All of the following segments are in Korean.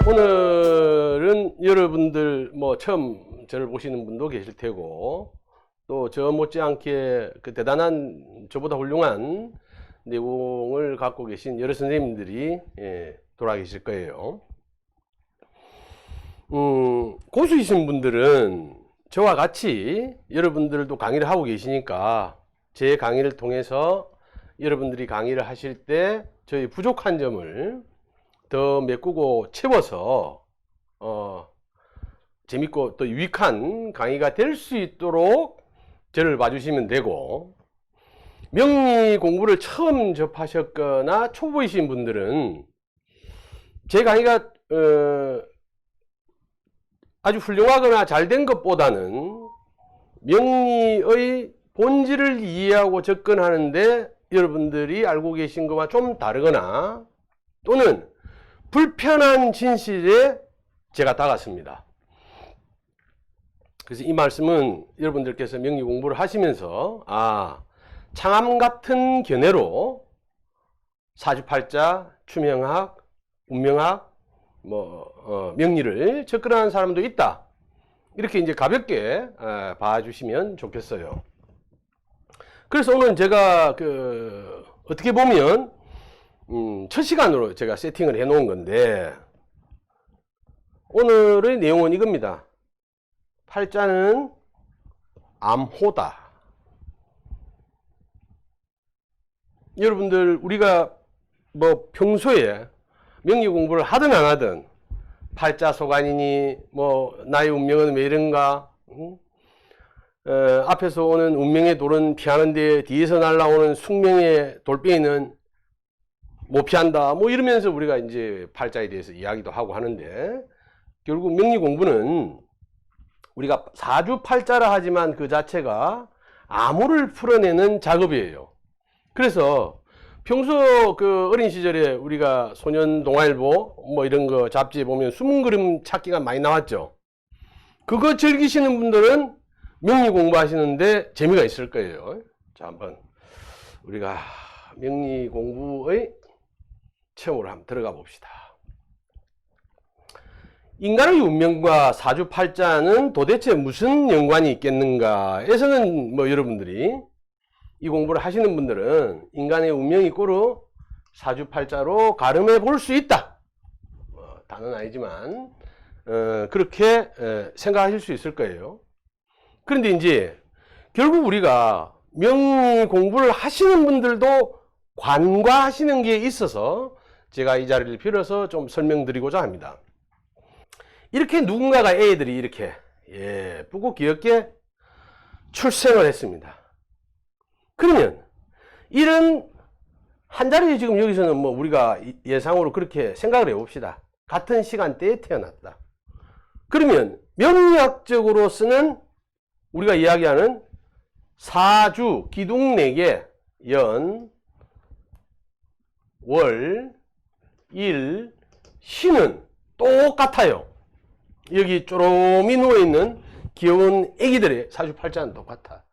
오늘은 여러분들 처음 저를 보시는 분도 계실 테고 또 저 못지않게 그 대단한 저보다 훌륭한 내공을 갖고 계신 여러 선생님들이 돌아 계실 거예요. 고수이신 분들은 저와 같이 여러분들도 강의를 하고 계시니까 제 강의를 통해서 여러분들이 강의를 하실 때 저희 부족한 점을 더 메꾸고 채워서 재밌고 또 유익한 강의가 될 수 있도록 저를 봐주시면 되고, 명리 공부를 처음 접하셨거나 초보이신 분들은 제 강의가 아주 훌륭하거나 잘 된 것보다는 명리의 본질을 이해하고 접근하는데 여러분들이 알고 계신 것과 좀 다르거나 또는 불편한 진실에 제가 다가섭니다. 그래서 이 말씀은 여러분들께서 명리 공부를 하시면서 창암 같은 견해로 사주팔자, 추명학, 운명학, 명리를 접근하는 사람도 있다, 이렇게 이제 가볍게 봐주시면 좋겠어요. 그래서 오늘 제가 어떻게 보면 첫 시간으로 제가 세팅을 해 놓은 건데, 오늘의 내용은 이겁니다. 팔자는 암호다. 여러분들 우리가 평소에 명리 공부를 하든 안 하든 팔자 소관이니 나의 운명은 왜 이런가, 앞에서 오는 운명의 돌은 피하는데 뒤에서 날아오는 숙명의 돌멩이는 못 피한다, 이러면서 우리가 이제 팔자에 대해서 이야기도 하고 하는데, 결국 명리 공부는 우리가 사주팔자라 하지만 그 자체가 암호를 풀어내는 작업이에요. 그래서 평소 어린 시절에 우리가 소년 동아일보 이런 거 잡지에 보면 숨은 그림 찾기가 많이 나왔죠. 그거 즐기시는 분들은 명리 공부하시는데 재미가 있을 거예요. 자, 한번 우리가 명리 공부의 체험으로 한번 들어가 봅시다. 인간의 운명과 사주팔자는 도대체 무슨 연관이 있겠는가에서는 여러분들이 이 공부를 하시는 분들은 인간의 운명이 꼬르 사주팔자로 가름해 볼 수 있다, 다는 아니지만 그렇게 생각하실 수 있을 거예요. 그런데 이제 결국 우리가 명리 공부를 하시는 분들도 관과하시는 게 있어서 제가 이 자리를 빌어서 좀 설명드리고자 합니다. 이렇게 누군가가 애들이 이렇게 예쁘고 귀엽게 출생을 했습니다. 그러면 이런 한 자리에 지금 여기서는 우리가 예상으로 그렇게 생각을 해봅시다. 같은 시간대에 태어났다. 그러면 명리학적으로서는 우리가 이야기하는 사주, 기둥 4개, 연, 월, 일, 시는 똑같아요. 여기 쪼롬이 누워있는 귀여운 애기들의 사주팔자는 똑같아.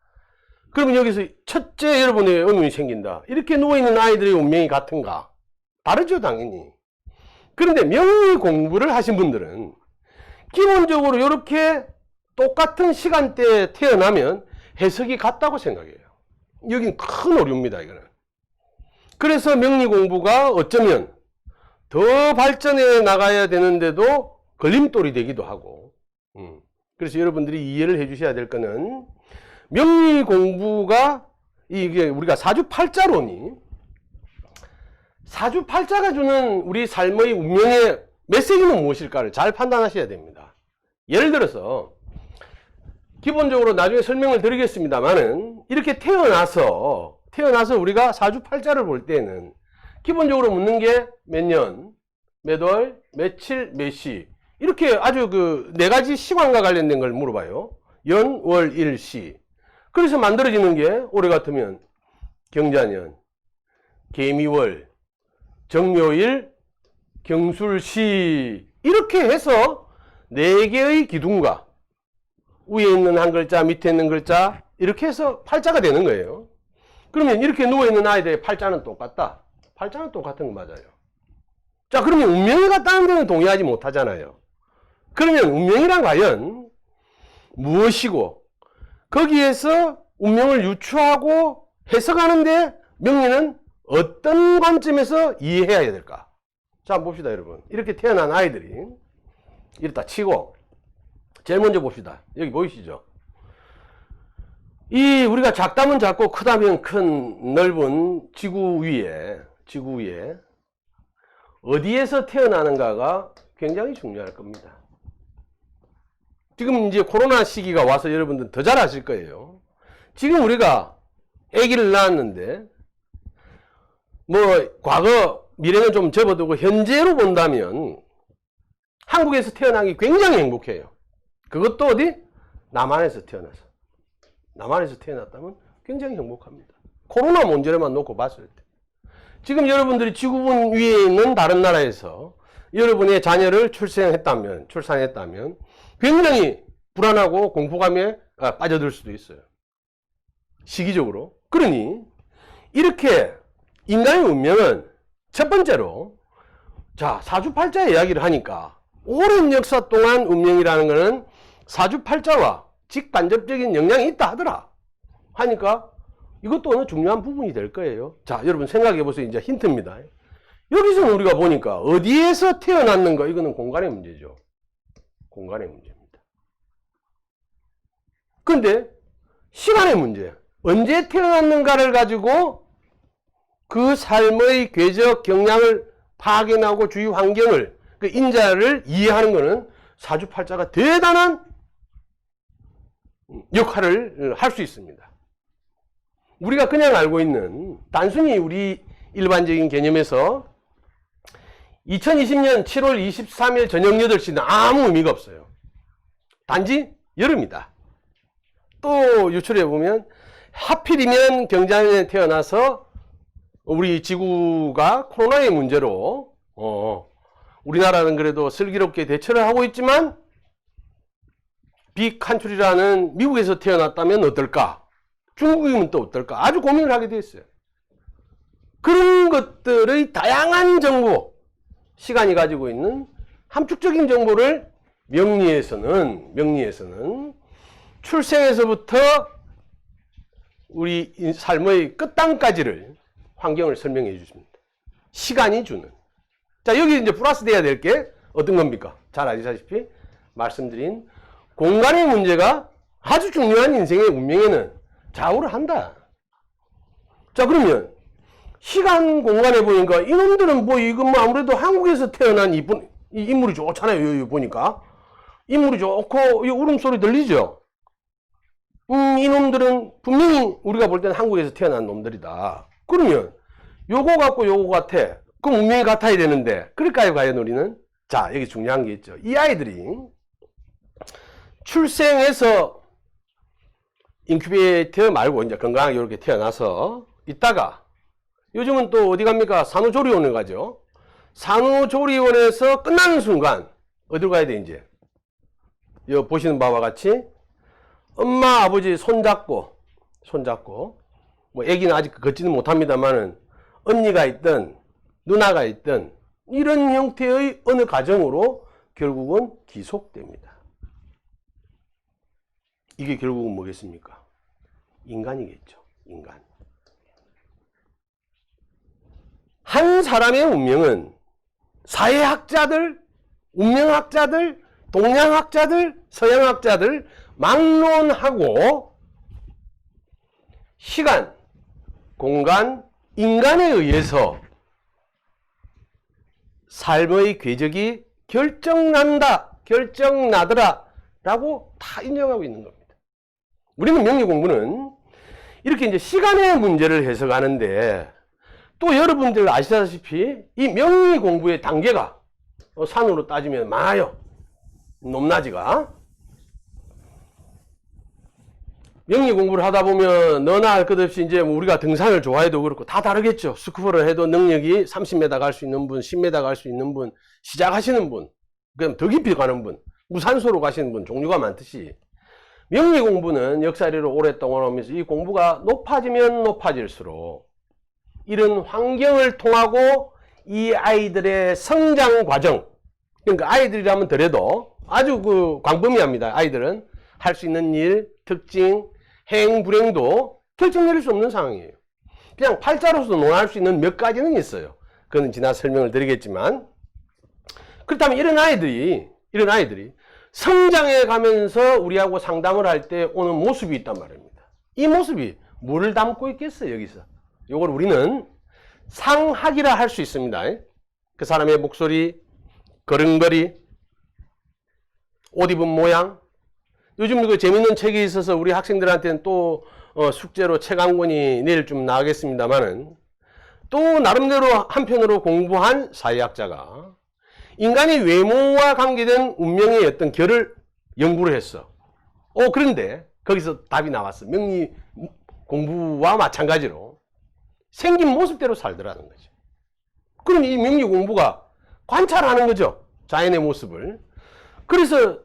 그러면 여기서 첫째 여러분의 의문이 생긴다. 이렇게 누워있는 아이들의 운명이 같은가? 다르죠, 당연히. 그런데 명리 공부를 하신 분들은 기본적으로 이렇게 똑같은 시간대에 태어나면 해석이 같다고 생각해요. 여긴 큰 오류입니다, 이거는. 그래서 명리 공부가 어쩌면 더 발전해 나가야 되는데도 걸림돌이 되기도 하고, 그래서 여러분들이 이해를 해 주셔야 될 거는, 명리 공부가 이게 우리가 사주팔자론이 사주팔자가 주는 우리 삶의 운명의 메시지는 무엇일까를 잘 판단하셔야 됩니다. 예를 들어서 기본적으로 나중에 설명을 드리겠습니다만은, 이렇게 태어나서 우리가 사주팔자를 볼 때는 기본적으로 묻는 게 몇 년, 몇 월, 며칠, 몇 시, 이렇게 아주 4가지 시간과 관련된 걸 물어봐요. 연, 월, 일, 시. 그래서 만들어지는 게 올해 같으면 경자년, 개미월, 정묘일, 경술시, 이렇게 해서 4개의 기둥과 위에 있는 한 글자, 밑에 있는 글자, 이렇게 해서 팔자가 되는 거예요. 그러면 이렇게 누워있는 아이들의 팔자는 똑같다. 팔자는 똑같은 거 맞아요. 자, 그러면 운명이 같다는 데는 동의하지 못하잖아요. 그러면 운명이란 과연 무엇이고, 거기에서 운명을 유추하고 해석하는데 명리는 어떤 관점에서 이해해야 될까? 자, 한번 봅시다, 여러분. 이렇게 태어난 아이들이 이렇다 치고, 제일 먼저 봅시다. 여기 보이시죠? 이 우리가 작다면 작고 크다면 큰 넓은 지구 위에 어디에서 태어나는가가 굉장히 중요할 겁니다. 지금 이제 코로나 시기가 와서 여러분들 더 잘 아실 거예요. 지금 우리가 아기를 낳았는데 뭐 과거 미래는 좀 접어두고 현재로 본다면 한국에서 태어나기 굉장히 행복해요. 그것도 어디? 남한에서 태어나서. 남한에서 태어났다면 굉장히 행복합니다. 코로나 문제만 놓고 봤을 때. 지금 여러분들이 지구본 위에 있는 다른 나라에서 여러분의 자녀를 출산했다면 굉장히 불안하고 공포감에 빠져들 수도 있어요. 시기적으로. 그러니 이렇게 인간의 운명은 첫 번째로 자, 사주팔자 이야기를 하니까 오랜 역사 동안 운명이라는 것은 사주팔자와 직간접적인 영향이 있다 하더라 하니까 이것도 어느 중요한 부분이 될 거예요. 자, 여러분 생각해 보세요. 이제 힌트입니다. 여기서는 우리가 보니까 어디에서 태어났는가, 이거는 공간의 문제죠. 공간의 문제입니다. 근데 시간의 문제, 언제 태어났는가를 가지고 그 삶의 궤적 경향을 파악해나고 주위 환경을, 그 인자를 이해하는 것은 사주팔자가 대단한 역할을 할 수 있습니다. 우리가 그냥 알고 있는 단순히 우리 일반적인 개념에서 2020년 7월 23일 저녁 8시는 아무 의미가 없어요. 단지 여름이다. 또 유출해 보면 하필이면 경자년에 태어나서 우리 지구가 코로나의 문제로 우리나라는 그래도 슬기롭게 대처를 하고 있지만 빅칸츄리라는 미국에서 태어났다면 어떨까? 중국이면 또 어떨까? 아주 고민을 하게 됐어요. 그런 것들의 다양한 정보, 시간이 가지고 있는 함축적인 정보를 명리에서는 출생에서부터 우리 삶의 끝단까지를 환경을 설명해 주십니다. 시간이 주는. 자, 여기 이제 플러스 돼야 될 게 어떤 겁니까? 잘 아시다시피 말씀드린 공간의 문제가 아주 중요한 인생의 운명에는 좌우를 한다. 자, 그러면 시간 공간에 보니까 이놈들은 뭐 이건 뭐 아무래도 한국에서 태어난 이 인물이 좋잖아요. 여기 보니까 인물이 좋고 이 울음소리 들리죠. 이놈들은 분명히 우리가 볼 때는 한국에서 태어난 놈들이다. 그러면 요거 같고 요거 같아. 그럼 운명이 같아야 되는데 그럴까요, 과연 우리는? 자, 여기 중요한 게 있죠. 이 아이들이 출생해서 인큐베이터 말고 이제 건강하게 이렇게 태어나서 있다가 요즘은 또 어디 갑니까? 산후조리원을 가죠. 산후조리원에서 끝나는 순간 어디로 가야 돼? 이제 여기 보시는 바와 같이 엄마 아버지 손잡고 뭐 애기는 아직 걷지는 못합니다만은 언니가 있든 누나가 있든 이런 형태의 어느 가정으로 결국은 기속됩니다. 이게 결국은 뭐겠습니까? 인간이겠죠. 인간. 한 사람의 운명은 사회학자들, 운명학자들, 동양학자들, 서양학자들 막론하고 시간, 공간, 인간에 의해서 삶의 궤적이 결정나더라 라고 다 인정하고 있는 겁니다. 우리는 명리 공부는 이렇게 이제 시간의 문제를 해석하는데 또 여러분들 아시다시피 이 명리 공부의 단계가 산으로 따지면 많아요. 높낮이가. 명리 공부를 하다 보면 너나 할 것 없이 이제 뭐 우리가 등산을 좋아해도 그렇고 다 다르겠죠. 스쿠버를 해도 능력이 30m 갈 수 있는 분, 10m 갈 수 있는 분, 시작하시는 분, 그럼 더 깊이 가는 분, 무산소로 가시는 분 종류가 많듯이 명리 공부는 역사리를 오랫동안 하면서 이 공부가 높아지면 높아질수록 이런 환경을 통하고 이 아이들의 성장 과정, 그러니까 아이들이라면 더라도 아주 그 광범위합니다. 아이들은 할 수 있는 일, 특징, 행, 불행도 결정 내릴 수 없는 상황이에요. 그냥 팔자로서 논할 수 있는 몇 가지는 있어요. 그건 지나 설명을 드리겠지만, 그렇다면 이런 아이들이 성장해 가면서 우리하고 상담을 할 때 오는 모습이 있단 말입니다. 이 모습이 뭐를 담고 있겠어요, 여기서? 요걸 우리는 상학이라 할 수 있습니다. 그 사람의 목소리, 걸음걸이, 옷 입은 모양. 요즘 그 재밌는 책이 있어서 우리 학생들한테는 또 숙제로 책 한 권이 내일 좀 나가겠습니다만은, 또 나름대로 한편으로 공부한 사회학자가 인간의 외모와 관계된 운명의 어떤 결을 연구를 했어. 그런데 거기서 답이 나왔어. 명리 공부와 마찬가지로 생긴 모습대로 살더라는 거죠. 그럼 이 명리 공부가 관찰하는 거죠. 자연의 모습을. 그래서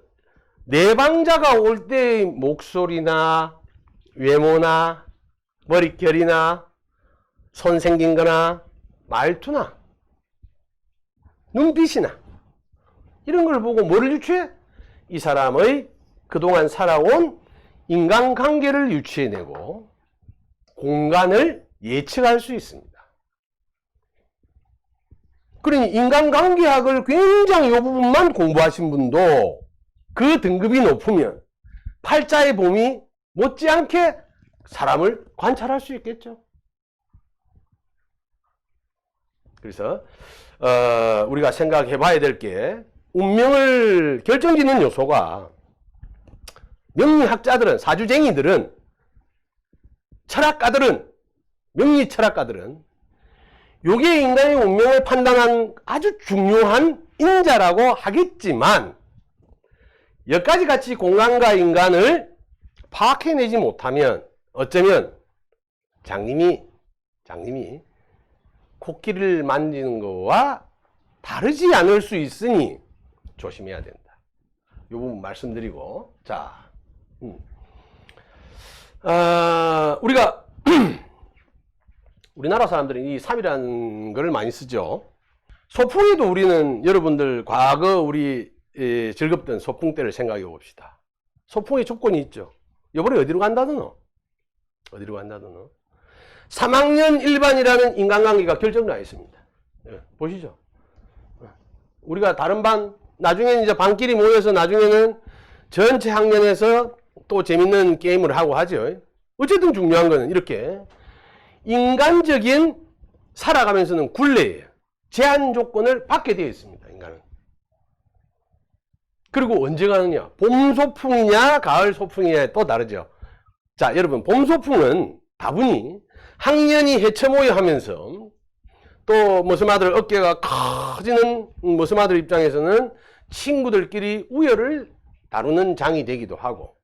내방자가 올 때의 목소리나 외모나 머릿결이나 손 생긴 거나 말투나 눈빛이나 이런 걸 보고 뭐를 유추해? 이 사람의 그동안 살아온 인간관계를 유추해내고 공간을 예측할 수 있습니다. 그러니 인간관계학을 굉장히 이 부분만 공부하신 분도 그 등급이 높으면 팔자의 봄이 못지않게 사람을 관찰할 수 있겠죠. 그래서 우리가 생각해 봐야 될 게, 운명을 결정짓는 요소가 명리학자들은, 사주쟁이들은, 철학가들은, 명리 철학가들은 요게 인간의 운명을 판단한 아주 중요한 인자라고 하겠지만, 여기까지 같이 공간과 인간을 파악해내지 못하면 어쩌면 장님이 코끼리를 만지는 거와 다르지 않을 수 있으니 조심해야 된다. 이 부분 말씀드리고, 자, 우리가 우리나라 사람들이 이 3이라는 걸 많이 쓰죠. 소풍에도 우리는, 여러분들 과거 우리 즐겁던 소풍 때를 생각해 봅시다. 소풍에 조건이 있죠. 이번에 어디로 간다더노? 3학년 1반이라는 인간관계가 결정나 있습니다. 보시죠. 우리가 다른 반, 나중에는 이제 반끼리 모여서 나중에는 전체 학년에서 또 재밌는 게임을 하고 하죠. 어쨌든 중요한 거는 이렇게 인간적인 살아가면서는 굴레예요. 제한 조건을 받게 되어 있습니다, 인간은. 그리고 언제 가느냐? 봄 소풍이냐, 가을 소풍이냐에 또 다르죠. 자, 여러분, 봄 소풍은 다분히 학년이 해쳐모여 하면서 또 머스마들 어깨가 커지는 머스마들 입장에서는 친구들끼리 우열을 다루는 장이 되기도 하고,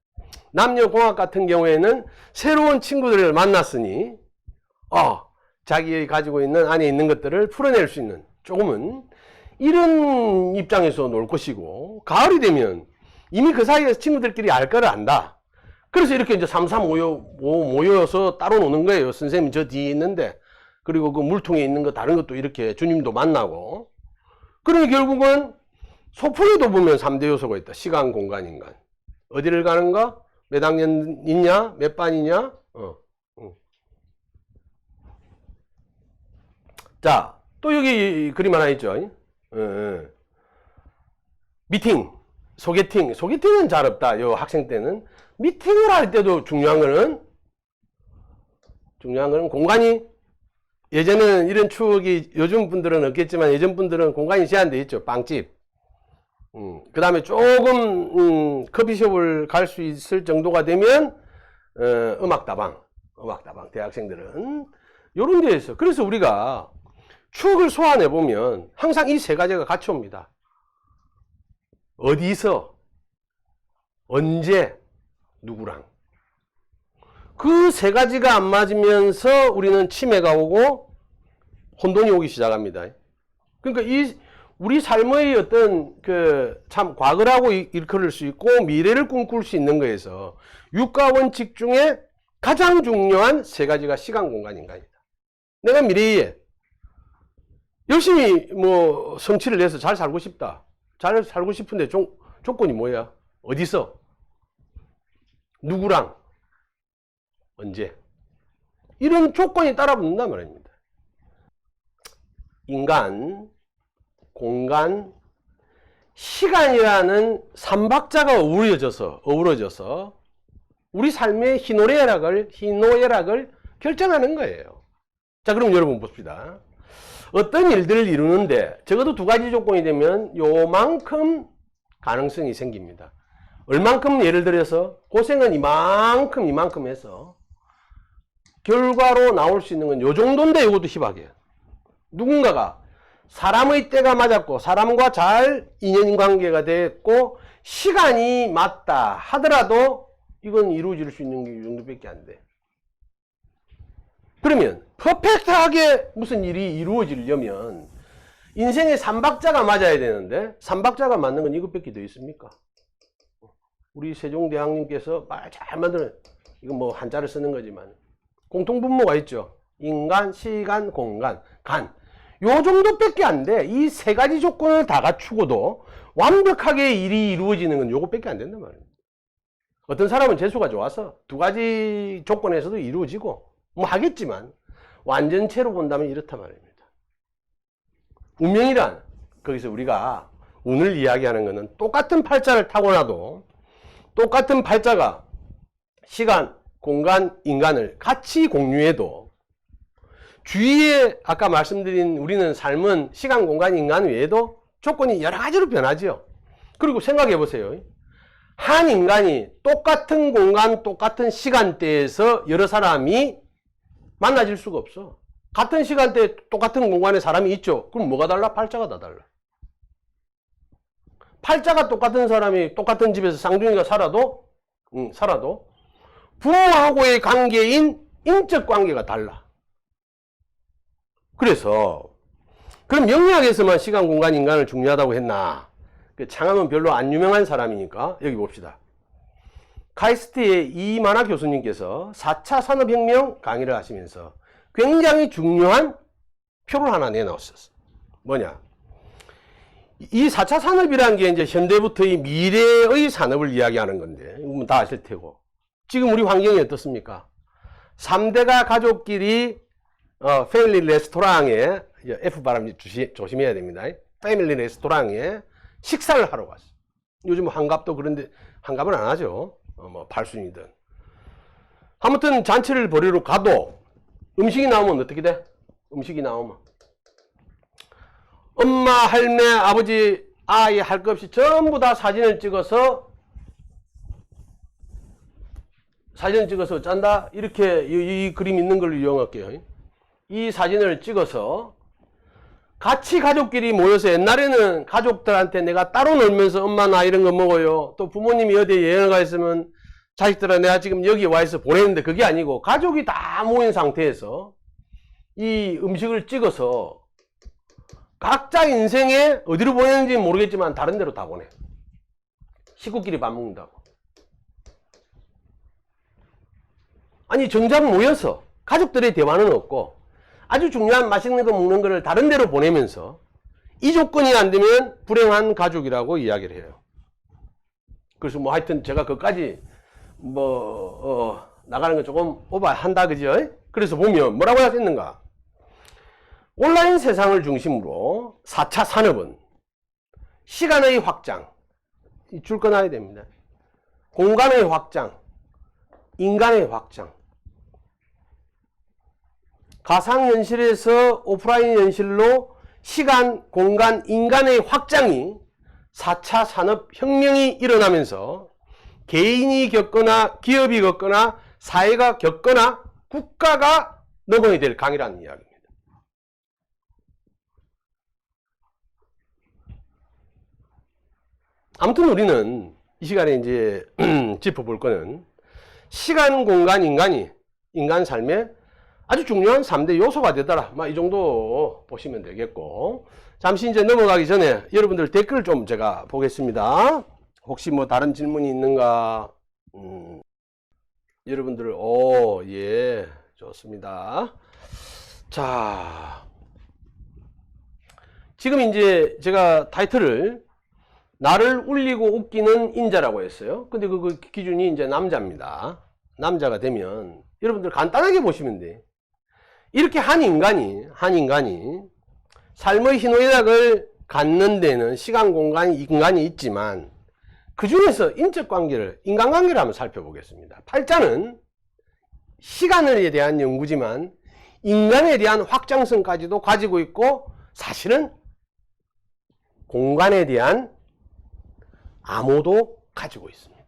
남녀공학 같은 경우에는 새로운 친구들을 만났으니 자기 가지고 있는 안에 있는 것들을 풀어낼 수 있는, 조금은 이런 입장에서 놀 것이고, 가을이 되면 이미 그 사이에서 친구들끼리 알 거를 안다. 그래서 이렇게 이제 3-3 모여서 따로 노는 거예요. 선생님 저 뒤에 있는데, 그리고 그 물통에 있는 거 다른 것도 이렇게 주님도 만나고. 그러니 결국은 소풍에도 보면 3대 요소가 있다. 시간, 공간, 인간. 어디를 가는가? 몇 학년 있냐? 몇 반이냐? 자, 또 여기 그림 하나 있죠. 미팅, 소개팅은 잘 없다. 요 학생 때는. 미팅을 할 때도 중요한 거는 공간이, 예전에는 이런 추억이 요즘 분들은 없겠지만 예전 분들은 공간이 제한되어 있죠. 빵집. 그 다음에 조금 커피숍을 갈 수 있을 정도가 되면 음악다방 대학생들은 요런 데에서. 그래서 우리가 추억을 소환해 보면 항상 이 세 가지가 같이 옵니다. 어디서, 언제, 누구랑. 그 세 가지가 안 맞으면서 우리는 치매가 오고 혼돈이 오기 시작합니다. 그러니까 우리 삶의 어떤 참 과거라고 일컬을 수 있고 미래를 꿈꿀 수 있는 거에서 육가 원칙 중에 가장 중요한 세 가지가 시간, 공간, 인간이다. 내가 미래에 열심히 뭐 성취를 해서 잘 살고 싶다. 잘 살고 싶은데 조건이 뭐야? 어디서? 누구랑? 언제? 이런 조건이 따라붙는단 말입니다. 인간, 공간, 시간이라는 삼박자가 어우러져서 우리 삶의 희노애락을 결정하는 거예요. 자, 그럼 여러분 봅시다. 어떤 일들을 이루는데 적어도 두 가지 조건이 되면 요만큼 가능성이 생깁니다. 얼만큼? 예를 들어서 고생은 이만큼 해서 결과로 나올 수 있는 건 요 정도인데 이것도 희박해요. 누군가가 사람의 때가 맞았고 사람과 잘 인연관계가 됐고 시간이 맞다 하더라도 이건 이루어질 수 있는 게 이 정도밖에 안 돼. 그러면 퍼펙트하게 무슨 일이 이루어지려면 인생의 삼박자가 맞아야 되는데 삼박자가 맞는 건 이것밖에 더 있습니까? 우리 세종대왕님께서 말 잘 만들어, 이건 뭐 한자를 쓰는 거지만 공통분모가 있죠. 인간, 시간, 공간, 간. 요 정도밖에 안 돼. 이 세 가지 조건을 다 갖추고도 완벽하게 일이 이루어지는 건 요것밖에 안 된단 말이에요. 어떤 사람은 재수가 좋아서 두 가지 조건에서도 이루어지고 뭐 하겠지만 완전체로 본다면 이렇단 말입니다. 운명이란, 거기서 우리가 운을 이야기하는 것은 똑같은 팔자를 타고나도 똑같은 팔자가 시간, 공간, 인간을 같이 공유해도 주위에 아까 말씀드린 우리는 삶은 시간, 공간, 인간 외에도 조건이 여러 가지로 변하죠. 그리고 생각해 보세요. 한 인간이 똑같은 공간, 똑같은 시간대에서 여러 사람이 만나질 수가 없어. 같은 시간대에 똑같은 공간에 사람이 있죠. 그럼 뭐가 달라? 팔자가 다 달라. 팔자가 똑같은 사람이 똑같은 집에서 쌍둥이가 살아도 부모하고의 관계인 인적 관계가 달라. 그래서 그럼 영리학에서만 시간, 공간, 인간을 중요하다고 했나? 창암은 별로 안 유명한 사람이니까 여기 봅시다. 카이스트의 이만화 교수님께서 4차 산업혁명 강의를 하시면서 굉장히 중요한 표를 하나 내놓으셨어. 뭐냐? 이 4차 산업이라는 게 이제 현대부터의 미래의 산업을 이야기하는 건데, 이건 다 아실 테고. 지금 우리 환경이 어떻습니까? 3대가 가족끼리, 패밀리 레스토랑에, F 발음 조심해야 됩니다. 패밀리 레스토랑에 식사를 하러 갔어. 요즘 환갑도 그런데, 환갑은 안 하죠. 뭐, 발순이든. 아무튼 잔치를 벌이러 가도 음식이 나오면 어떻게 돼? 음식이 나오면. 엄마, 할매, 아버지, 아이 할 것 없이 전부 다 사진을 찍어서 짠다? 이렇게 이 그림 있는 걸로 이용할게요. 이 사진을 찍어서 같이 가족끼리 모여서 옛날에는 가족들한테 내가 따로 놀면서 엄마 나 이런 거 먹어요. 또 부모님이 어디에 여행을 가 있으면 자식들아 내가 지금 여기 와 있어 보냈는데 그게 아니고 가족이 다 모인 상태에서 이 음식을 찍어서 각자 인생에 어디로 보내는지 모르겠지만 다른 데로 다 보내. 식구끼리 밥 먹는다고. 아니 정작 모여서 가족들의 대화는 없고 아주 중요한 맛있는 거 먹는 거를 다른 데로 보내면서 이 조건이 안 되면 불행한 가족이라고 이야기를 해요. 그래서 뭐 하여튼 제가 그까지 나가는 거 조금 오버한다 그죠? 그래서 보면 뭐라고 하셨는가? 온라인 세상을 중심으로 4차 산업은 시간의 확장, 줄 꺼놔야 됩니다. 공간의 확장, 인간의 확장. 가상현실에서 오프라인 현실로 시간, 공간, 인간의 확장이 4차 산업혁명이 일어나면서 개인이 겪거나 기업이 겪거나 사회가 겪거나 국가가 넘어야 될 강이라는 이야기입니다. 아무튼 우리는 이 시간에 이제 짚어볼 거는 시간, 공간, 인간 삶의 아주 중요한 3대 요소가 되더라. 이 정도 보시면 되겠고. 잠시 이제 넘어가기 전에 여러분들 댓글 좀 제가 보겠습니다. 혹시 뭐 다른 질문이 있는가? 여러분들, 예, 좋습니다. 자, 지금 이제 제가 타이틀을 나를 울리고 웃기는 인자라고 했어요. 근데 그 기준이 이제 남자입니다. 남자가 되면 여러분들 간단하게 보시면 돼. 이렇게 한 인간이 삶의 희노애락을 갖는 데는 시간, 공간, 인간이 있지만 그 중에서 인적 관계를, 인간관계를 한번 살펴보겠습니다. 팔자는 시간에 대한 연구지만 인간에 대한 확장성까지도 가지고 있고 사실은 공간에 대한 암호도 가지고 있습니다.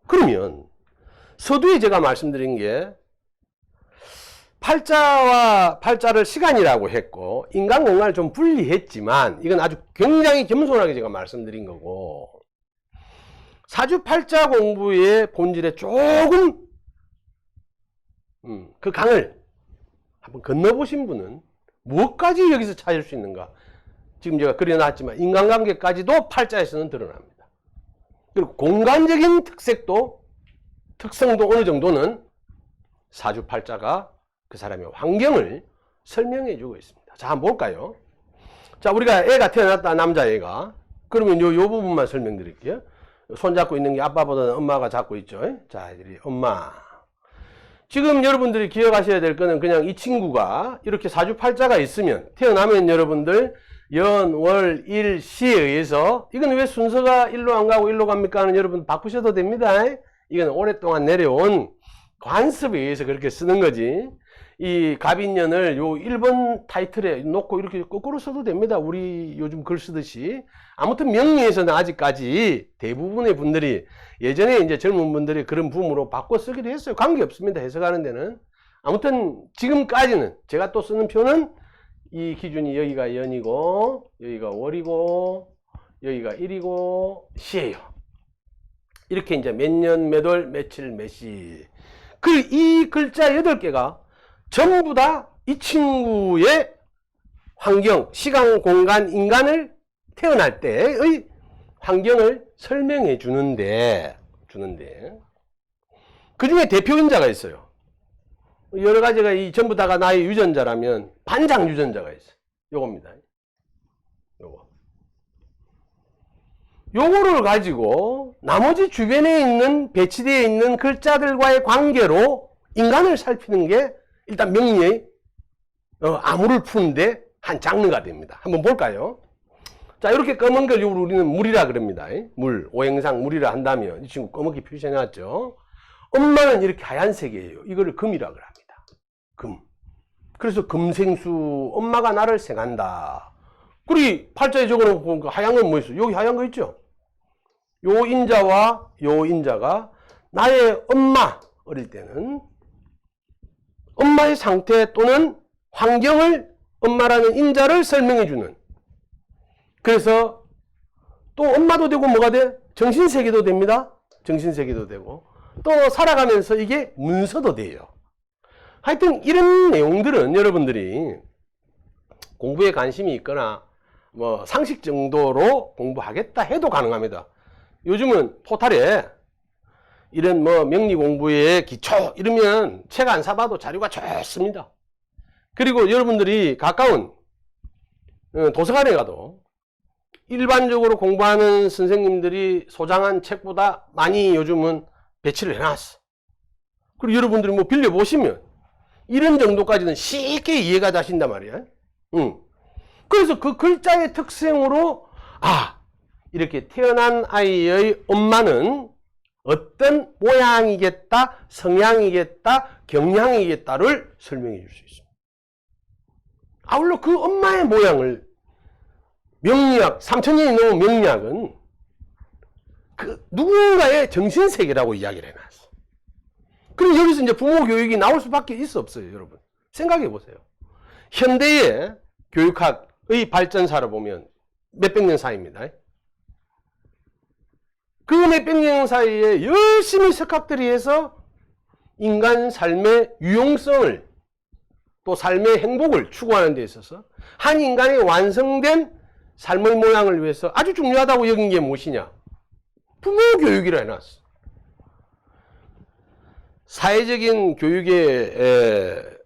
그러면 서두에 제가 말씀드린 게 팔자를 시간이라고 했고 인간 공간을 좀 분리했지만 이건 아주 굉장히 겸손하게 제가 말씀드린 거고 사주팔자 공부의 본질에 조금 그 강을 한번 건너보신 분은 무엇까지 여기서 찾을 수 있는가. 지금 제가 그려놨지만 인간관계까지도 팔자에서는 드러납니다. 그리고 공간적인 특성도 어느 정도는 사주팔자가 그 사람의 환경을 설명해 주고 있습니다. 자, 한번 볼까요? 자, 우리가 애가 태어났다, 남자애가. 그러면 요 부분만 설명드릴게요. 손잡고 있는 게 아빠보다는 엄마가 잡고 있죠. 자, 엄마. 지금 여러분들이 기억하셔야 될 거는 그냥 이 친구가 이렇게 사주팔자가 있으면 태어나면 여러분들 연, 월, 일, 시에 의해서 이건 왜 순서가 일로 안 가고 일로 갑니까 하는 여러분 바꾸셔도 됩니다. 이건 오랫동안 내려온 관습에 의해서 그렇게 쓰는 거지. 이 갑인년을 요 1번 타이틀에 놓고 이렇게 거꾸로 써도 됩니다. 우리 요즘 글 쓰듯이. 아무튼 명리에서는 아직까지 대부분의 분들이 예전에 이제 젊은 분들이 그런 부음으로 바꿔 쓰기도 했어요. 관계없습니다. 해석하는 데는. 아무튼 지금까지는 제가 또 쓰는 표는 이 기준이 여기가 연이고 여기가 월이고 여기가 일이고 시예요. 이렇게 이제 몇 년, 몇 월, 며칠, 몇 시. 이 글자 8개가 전부 다 이 친구의 환경, 시간, 공간, 인간을 태어날 때의 환경을 설명해 주는데 그 중에 대표인자가 있어요. 여러 가지가 전부 다가 나의 유전자라면 반장 유전자가 있어요. 요겁니다. 요거를 가지고 나머지 주변에 있는 배치되어 있는 글자들과의 관계로 인간을 살피는 게 일단 명리의 암호를 푸는데 한 장르가 됩니다. 한번 볼까요? 자, 이렇게 검은 걸 우리는 물이라 그럽니다. 물, 오행상 물이라 한다면 이 친구 검게 표시해놨죠. 엄마는 이렇게 하얀색이에요. 이거를 금이라 그럽니다. 금. 그래서 금생수, 엄마가 나를 생한다. 그리고 팔자에 적어놓고 보니까 하얀 건 뭐 있어? 여기 하얀 거 있죠? 요 인자와 요 인자가 나의 엄마, 어릴 때는 엄마의 상태 또는 환경을 엄마라는 인자를 설명해주는. 그래서 또 엄마도 되고 뭐가 돼? 정신세계도 됩니다. 정신세계도 되고 또 살아가면서 이게 문서도 돼요. 하여튼 이런 내용들은 여러분들이 공부에 관심이 있거나 뭐 상식 정도로 공부하겠다 해도 가능합니다. 요즘은 포탈에 이런 뭐 명리 공부의 기초 이러면 책 안 사봐도 자료가 좋습니다. 그리고 여러분들이 가까운 도서관에 가도 일반적으로 공부하는 선생님들이 소장한 책보다 많이 요즘은 배치를 해놨어. 그리고 여러분들이 뭐 빌려보시면 이런 정도까지는 쉽게 이해가 되신단 말이야. 그래서 그 글자의 특성으로 이렇게 태어난 아이의 엄마는 어떤 모양이겠다, 성향이겠다, 경향이겠다를 설명해 줄 수 있습니다. 아울러 그 엄마의 모양을 명리학, 3000년이 넘은 명리학은 그 누군가의 정신세계라고 이야기를 해놨어. 그럼 여기서 이제 부모 교육이 나올 수밖에 없어요, 여러분. 생각해 보세요. 현대의 교육학의 발전사를 보면 몇백 년 사이입니다. 그 몇백 년 사이에 열심히 석학들이 해서 인간 삶의 유용성을 또 삶의 행복을 추구하는 데 있어서 한 인간의 완성된 삶의 모양을 위해서 아주 중요하다고 여긴 게 무엇이냐? 부모 교육이라 해놨어. 사회적인 교육의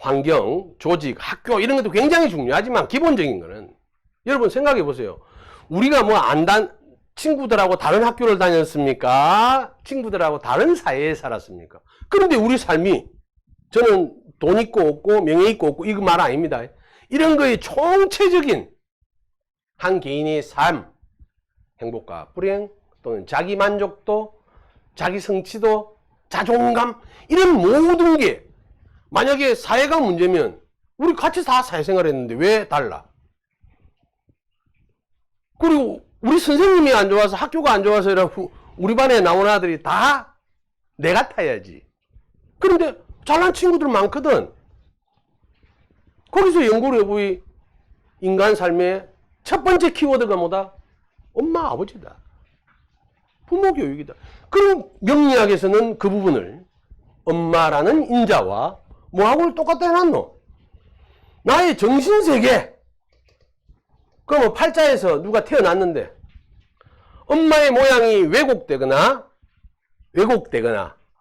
환경, 조직, 학교 이런 것도 굉장히 중요하지만 기본적인 거는 여러분 생각해 보세요. 우리가 뭐 친구들하고 다른 학교를 다녔습니까? 친구들하고 다른 사회에 살았습니까? 그런데 우리 삶이 저는 돈 있고 없고 명예 있고 없고 이거 말 아닙니다. 이런 거의 총체적인 한 개인의 삶, 행복과 불행 또는 자기 만족도, 자기 성취도, 자존감 이런 모든 게 만약에 사회가 문제면 우리 같이 다 사회생활 했는데 왜 달라? 그리고 우리 선생님이 안 좋아서 학교가 안 좋아서 이라고 우리 반에 나온 아들이 다 내 같아야지. 그런데 잘난 친구들 많거든. 거기서 연구를 해보이 인간 삶의 첫 번째 키워드가 뭐다? 엄마, 아버지다. 부모 교육이다. 그럼 명리학에서는 그 부분을 엄마라는 인자와 뭐하고 똑같다 해놨노? 나의 정신세계. 그러면 팔자에서 누가 태어났는데 엄마의 모양이 왜곡되거나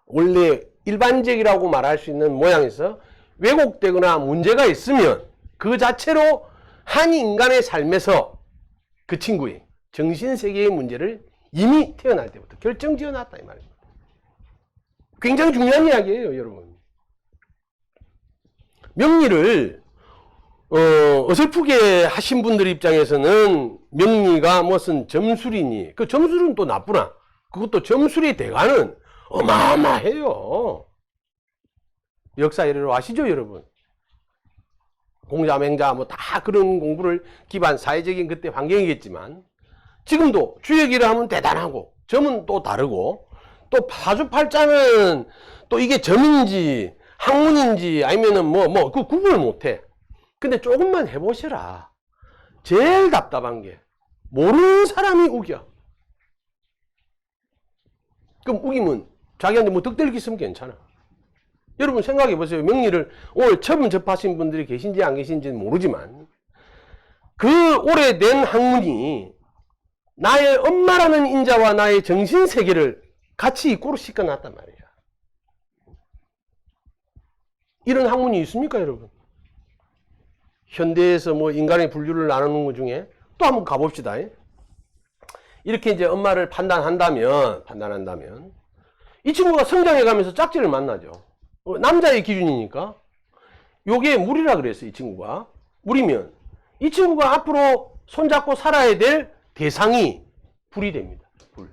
원래 일반적이라고 말할 수 있는 모양에서 왜곡되거나 문제가 있으면 그 자체로 한 인간의 삶에서 그 친구의 정신세계의 문제를 이미 태어날 때부터 결정지어 놨다 이 말입니다. 굉장히 중요한 이야기예요, 여러분. 명리를 어설프게 하신 분들 입장에서는 명리가 무슨 점술이니, 그 점술은 또 나쁘나? 그것도 점술의 대가는 어마어마해요. 역사 이래로 아시죠, 여러분? 공자, 맹자 뭐 다 그런 공부를 기반 사회적인 그때 환경이겠지만 지금도 주역이라 하면 대단하고 점은 또 다르고 또 사주팔자는 또 이게 점인지 학문인지 아니면은 그 구분을 못해. 근데 조금만 해보시라. 제일 답답한 게 모르는 사람이 우겨. 그럼 우기면 자기한테 뭐 득될 게 있으면 괜찮아. 여러분 생각해 보세요. 명리를 오늘 처음 접하신 분들이 계신지 안 계신지는 모르지만 그 오래된 학문이 나의 엄마라는 인자와 나의 정신세계를 같이 입고로 씻겨놨단 말이야. 이런 학문이 있습니까, 여러분? 현대에서 뭐 인간의 분류를 나누는 것 중에 또 한번 가봅시다. 이렇게 이제 엄마를 판단한다면 이 친구가 성장해가면서 짝지를 만나죠. 남자의 기준이니까. 요게 물이라 그랬어요, 이 친구가. 물이면 이 친구가 앞으로 손잡고 살아야 될 대상이 불이 됩니다. 불.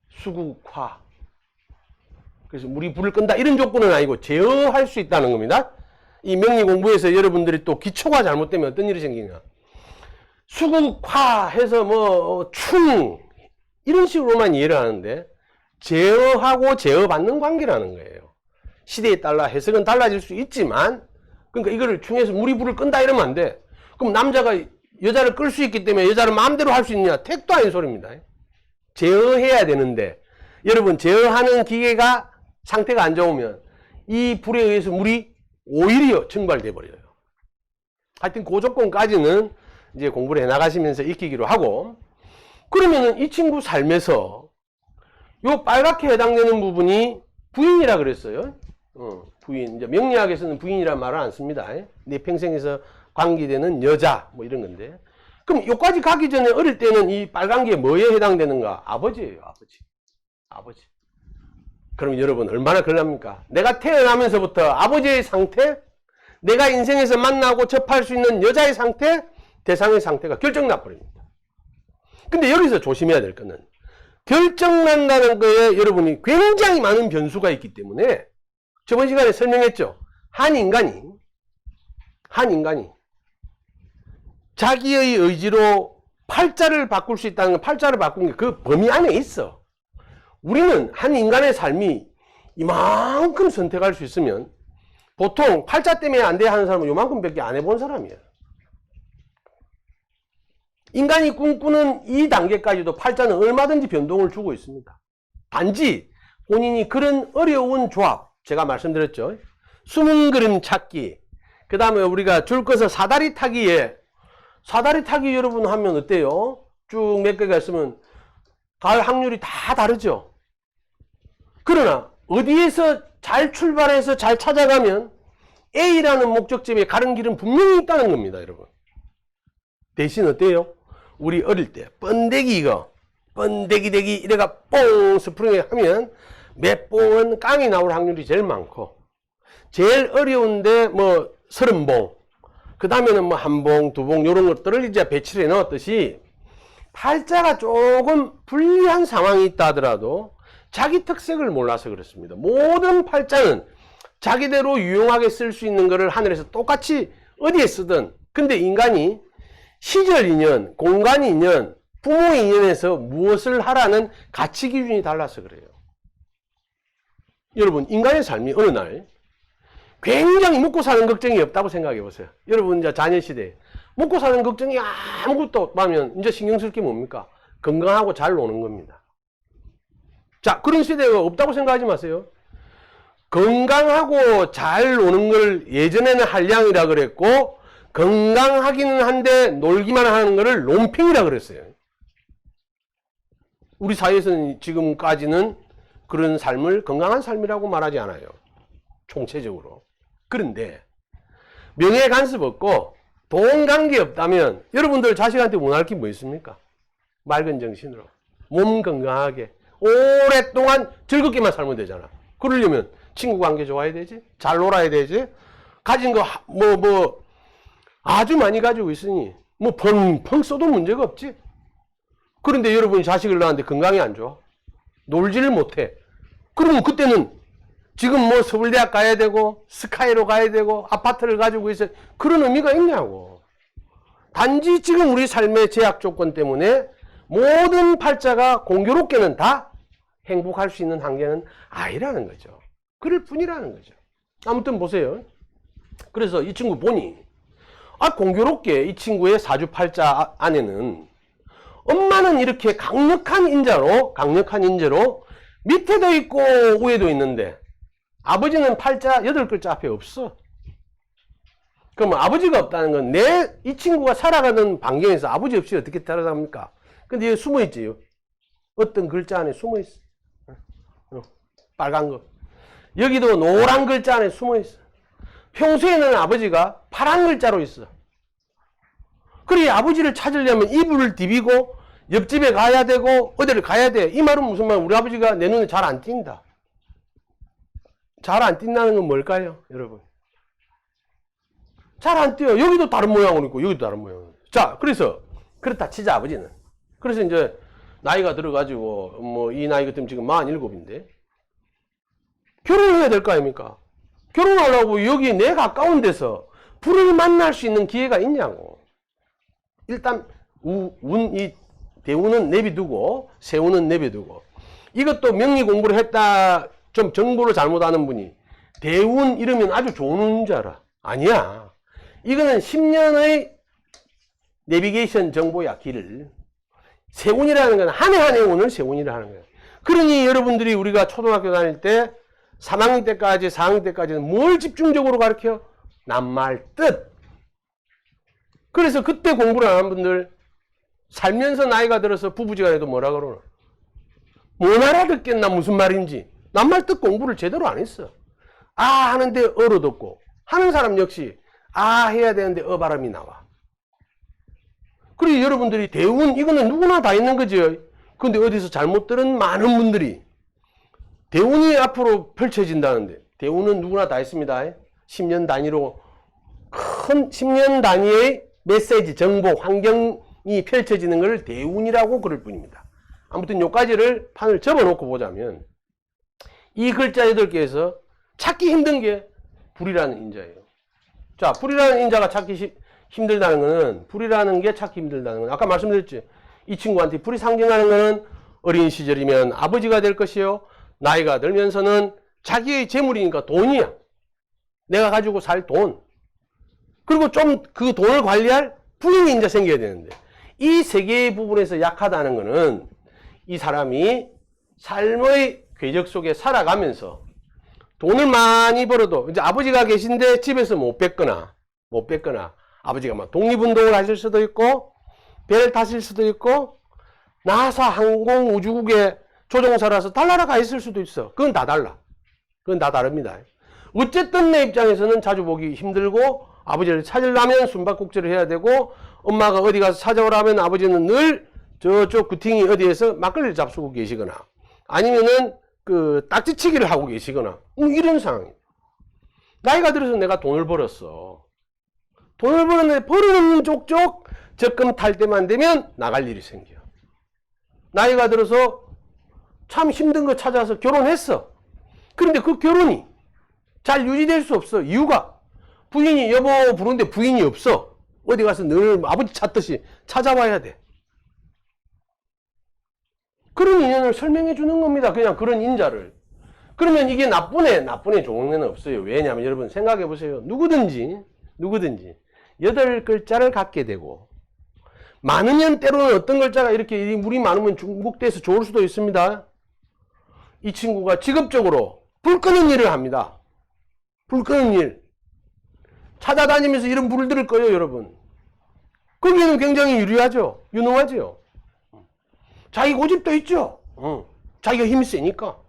수국화. 그래서 물이 불을 끈다 이런 조건은 아니고 제어할 수 있다는 겁니다. 이 명리 공부에서 여러분들이 또 기초가 잘못되면 어떤 일이 생기냐. 수국화해서 충 이런 식으로만 이해를 하는데 제어하고 제어받는 관계라는 거예요. 시대에 따라 해석은 달라질 수 있지만 그러니까 이거를 충해서 물이 불을 끈다 이러면 안 돼. 그럼 남자가 여자를 끌 수 있기 때문에 여자를 마음대로 할 수 있느냐? 택도 아닌 소리입니다. 제어해야 되는데 여러분 제어하는 기계가 상태가 안 좋으면 이 불에 의해서 물이 오히려 증발돼 버려요. 하여튼 그 조건까지는 이제 공부를 해 나가시면서 익히기로 하고 그러면은 이 친구 삶에서 요 빨갛게 해당되는 부분이 부인이라 그랬어요. 부인. 이제 명리학에서는 부인이란 말을 안 씁니다. 내 평생에서 관계되는 여자 뭐 이런 건데. 그럼 요까지 가기 전에 어릴 때는 이 빨간 게 뭐에 해당되는가? 아버지예요, 아버지. 아버지. 그럼 여러분 얼마나 그럴랍니까? 내가 태어나면서부터 아버지의 상태, 내가 인생에서 만나고 접할 수 있는 여자의 상태, 대상의 상태가 결정나 버립니다. 근데 여기서 조심해야 될 거는 결정난다는 거에 여러분이 굉장히 많은 변수가 있기 때문에 저번 시간에 설명했죠. 한 인간이 자기의 의지로 팔자를 바꿀 수 있다는 건 팔자를 바꾼 게 그 범위 안에 있어. 우리는 한 인간의 삶이 이만큼 선택할 수 있으면 보통 팔자 때문에 안 돼 하는 사람은 요만큼밖에 안 해본 사람이에요. 인간이 꿈꾸는 이 단계까지도 팔자는 얼마든지 변동을 주고 있습니다. 단지 본인이 그런 어려운 조합, 제가 말씀드렸죠. 숨은 그림 찾기, 그 다음에 우리가 줄 꺼서 사다리 타기 여러분 하면 어때요? 쭉 몇 개가 있으면 갈 확률이 다 다르죠. 그러나 어디에서 잘 출발해서 잘 찾아가면 A라는 목적지에 가는 길은 분명히 있다는 겁니다, 여러분. 대신 어때요? 우리 어릴 때 번데기 이거 번데기 대기 이래가 뽕 스프링에 하면 몇 봉은 깡이 나올 확률이 제일 많고, 제일 어려운데 뭐 30봉, 그 다음에는 뭐 1봉, 2봉 이런 것들을 이제 배치를 해 넣었듯이, 팔자가 조금 불리한 상황이 있다 하더라도 자기 특색을 몰라서 그렇습니다. 모든 팔자는 자기대로 유용하게 쓸 수 있는 것을 하늘에서 똑같이 어디에 쓰든, 근데 인간이 시절 인연, 공간 인연, 부모 인연에서 무엇을 하라는 가치 기준이 달라서 그래요. 여러분, 인간의 삶이 어느 날 굉장히 먹고 사는 걱정이 없다고 생각해 보세요. 여러분, 이제 자녀 시대에 먹고 사는 걱정이 아무것도 없다면 이제 신경 쓸 게 뭡니까? 건강하고 잘 노는 겁니다. 자, 그런 시대가 없다고 생각하지 마세요. 건강하고 잘 노는 걸 예전에는 한량이라 그랬고, 건강하기는 한데 놀기만 하는 거를 논팽이라 그랬어요. 우리 사회에서는 지금까지는 그런 삶을 건강한 삶이라고 말하지 않아요, 총체적으로. 그런데 명예 간섭 없고 돈 관계 없다면 여러분들 자식한테 원할 게 뭐 있습니까? 맑은 정신으로 몸 건강하게 오랫동안 즐겁게만 살면 되잖아. 그러려면 친구 관계 좋아야 되지, 잘 놀아야 되지, 가진 거 아주 많이 가지고 있으니 뭐 펑펑 써도 문제가 없지. 그런데 여러분이 자식을 낳았는데 건강이 안 좋아, 놀지를 못해. 그러면 그때는 지금 뭐 서울대학 가야 되고 스카이로 가야 되고 아파트를 가지고 있어, 그런 의미가 있냐고. 단지 지금 우리 삶의 제약 조건 때문에 모든 팔자가 공교롭게는 다 행복할 수 있는 한계는 아니라는 거죠. 그럴 뿐이라는 거죠. 아무튼 보세요. 그래서 이 친구 보니 공교롭게 이 친구의 사주팔자 안에는 엄마는 이렇게 강력한 인자로 밑에도 있고 위에도 있는데, 아버지는 팔자 8글자 앞에 없어. 그러면 아버지가 없다는 건 이 친구가 살아가는 반경에서 아버지 없이 어떻게 살아갑니까? 근데 여기 숨어 있지. 어떤 글자 안에 숨어 있어. 빨간 거. 여기도 노란 글자 안에 숨어 있어. 평소에는 아버지가 파란 글자로 있어. 그래, 아버지를 찾으려면 이불을 디비고 옆집에 가야 되고 어디를 가야 돼. 이 말은 무슨 말? 우리 아버지가 내 눈에 잘 안 띈다. 잘 안 띈다는 건 뭘까요, 여러분? 잘 안 띄어. 여기도 다른 모양으로 있고 여기도 다른 모양으로. 자, 그래서 그렇다 치자, 아버지는. 그래서 이제 나이가 들어가지고 뭐 이 나이 같으면 지금 47인데 결혼을 해야 될 거 아닙니까? 결혼하려고 여기 내 가까운 데서 불을 만날 수 있는 기회가 있냐고. 일단 이 대운은 내비두고 세운은 내비두고, 이것도 명리 공부를 했다 좀 정보를 잘못 아는 분이 대운 이러면 아주 좋은 운인 줄 알아. 아니야. 이거는 10년의 내비게이션 정보야, 길을. 세운이라는 건 한 해 한 해 운을 세운이라 하는 거야. 그러니 여러분들이 우리가 초등학교 다닐 때 3학년 때까지 4학년 때까지는 뭘 집중적으로 가르쳐? 낱말 뜻. 그래서 그때 공부를 안 한 분들 살면서 나이가 들어서 부부지간에도 뭐라 그러나? 못 알아듣겠나 무슨 말인지. 낱말 뜻 공부를 제대로 안 했어. 하는데 어로 듣고, 하는 사람 역시 해야 되는데 발음이 나와. 그리고 여러분들이 대운, 이거는 누구나 다 있는 거죠. 근데 어디서 잘못 들은 많은 분들이 대운이 앞으로 펼쳐진다는데, 대운은 누구나 다 있습니다. 10년 단위로 큰 10년 단위의 메시지, 정보, 환경이 펼쳐지는 것을 대운이라고 그럴 뿐입니다. 아무튼 요까지를 판을 접어놓고 보자면, 이 글자 8개에서 찾기 힘든 게 불이라는 인자예요. 자, 불이라는 인자가 찾기 힘들다는 거는, 불이라는 게 찾기 힘들다는 건 아까 말씀드렸지. 이 친구한테 불이 상징하는 거는 어린 시절이면 아버지가 될 것이요, 나이가 들면서는 자기의 재물이니까 돈이야. 내가 가지고 살 돈. 그리고 좀 그 돈을 관리할 부인이 이제 생겨야 되는데, 이 세 개의 부분에서 약하다는 거는 이 사람이 삶의 궤적 속에 살아가면서 돈을 많이 벌어도 이제 아버지가 계신데 집에서 못 뵙거나 아버지가 막 독립운동을 하실 수도 있고 배를 타실 수도 있고 나사 항공 우주국의 조종사라서 달나라 가 있을 수도 있어. 그건 다 달라. 그건 다 다릅니다. 어쨌든 내 입장에서는 자주 보기 힘들고 아버지를 찾으려면 숨바꼭질을 해야 되고 엄마가 어디 가서 찾아오라면 아버지는 늘 저쪽 구팅이 어디에서 막걸리를 잡수고 계시거나 아니면은 그 딱지치기를 하고 계시거나 이런 상황이에요. 나이가 들어서 내가 돈을 벌었어. 돈을 벌었는데 벌어놓는 족족 적금 탈 때만 되면 나갈 일이 생겨. 나이가 들어서 참 힘든 거 찾아서 결혼했어. 그런데 그 결혼이 잘 유지될 수 없어. 이유가 부인이 여보 부르는데 부인이 없어. 어디 가서 늘 아버지 찾듯이 찾아와야 돼. 그런 인연을 설명해 주는 겁니다. 그냥 그런 인자를. 그러면 이게 나쁜 애 좋은 애는 없어요. 왜냐하면 여러분 생각해 보세요. 누구든지 8글자를 갖게 되고 많으면 때로는 어떤 글자가 이렇게 물이 많으면 중복돼서 좋을 수도 있습니다. 이 친구가 직업적으로 불 끄는 일을 합니다. 불 끄는 일. 찾아다니면서 이런 불들을 꺼요, 여러분. 거기에는 굉장히 유리하죠. 유능하죠. 자기 고집도 있죠. 자기가 힘이 세니까.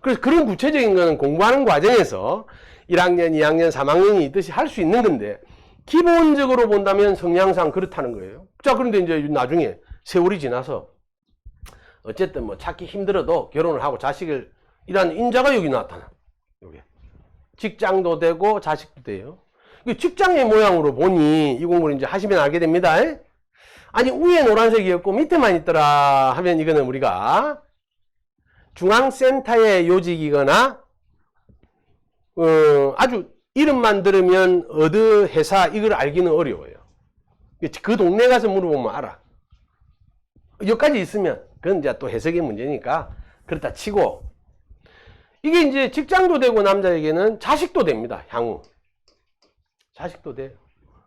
그래서 그런 구체적인 거는 공부하는 과정에서 1학년, 2학년, 3학년이 있듯이 할 수 있는 건데 기본적으로 본다면 성향상 그렇다는 거예요. 자, 그런데 이제 나중에 세월이 지나서 어쨌든 뭐 찾기 힘들어도 결혼을 하고 자식을 이라는 인자가 여기 나타나. 여기. 직장도 되고 자식도 돼요. 직장의 모양으로 보니 이 공부를 이제 하시면 알게 됩니다. 아니 위에 노란색이었고 밑에만 있더라 하면 이거는 우리가 중앙센터의 요직이거나 아주 이름만 들으면 어느 회사 이걸 알기는 어려워요. 그 동네 가서 물어보면 알아. 여기까지 있으면 그건 이제 또 해석의 문제니까 그렇다 치고 이게 이제 직장도 되고 남자에게는 자식도 됩니다. 향후 자식도 돼요.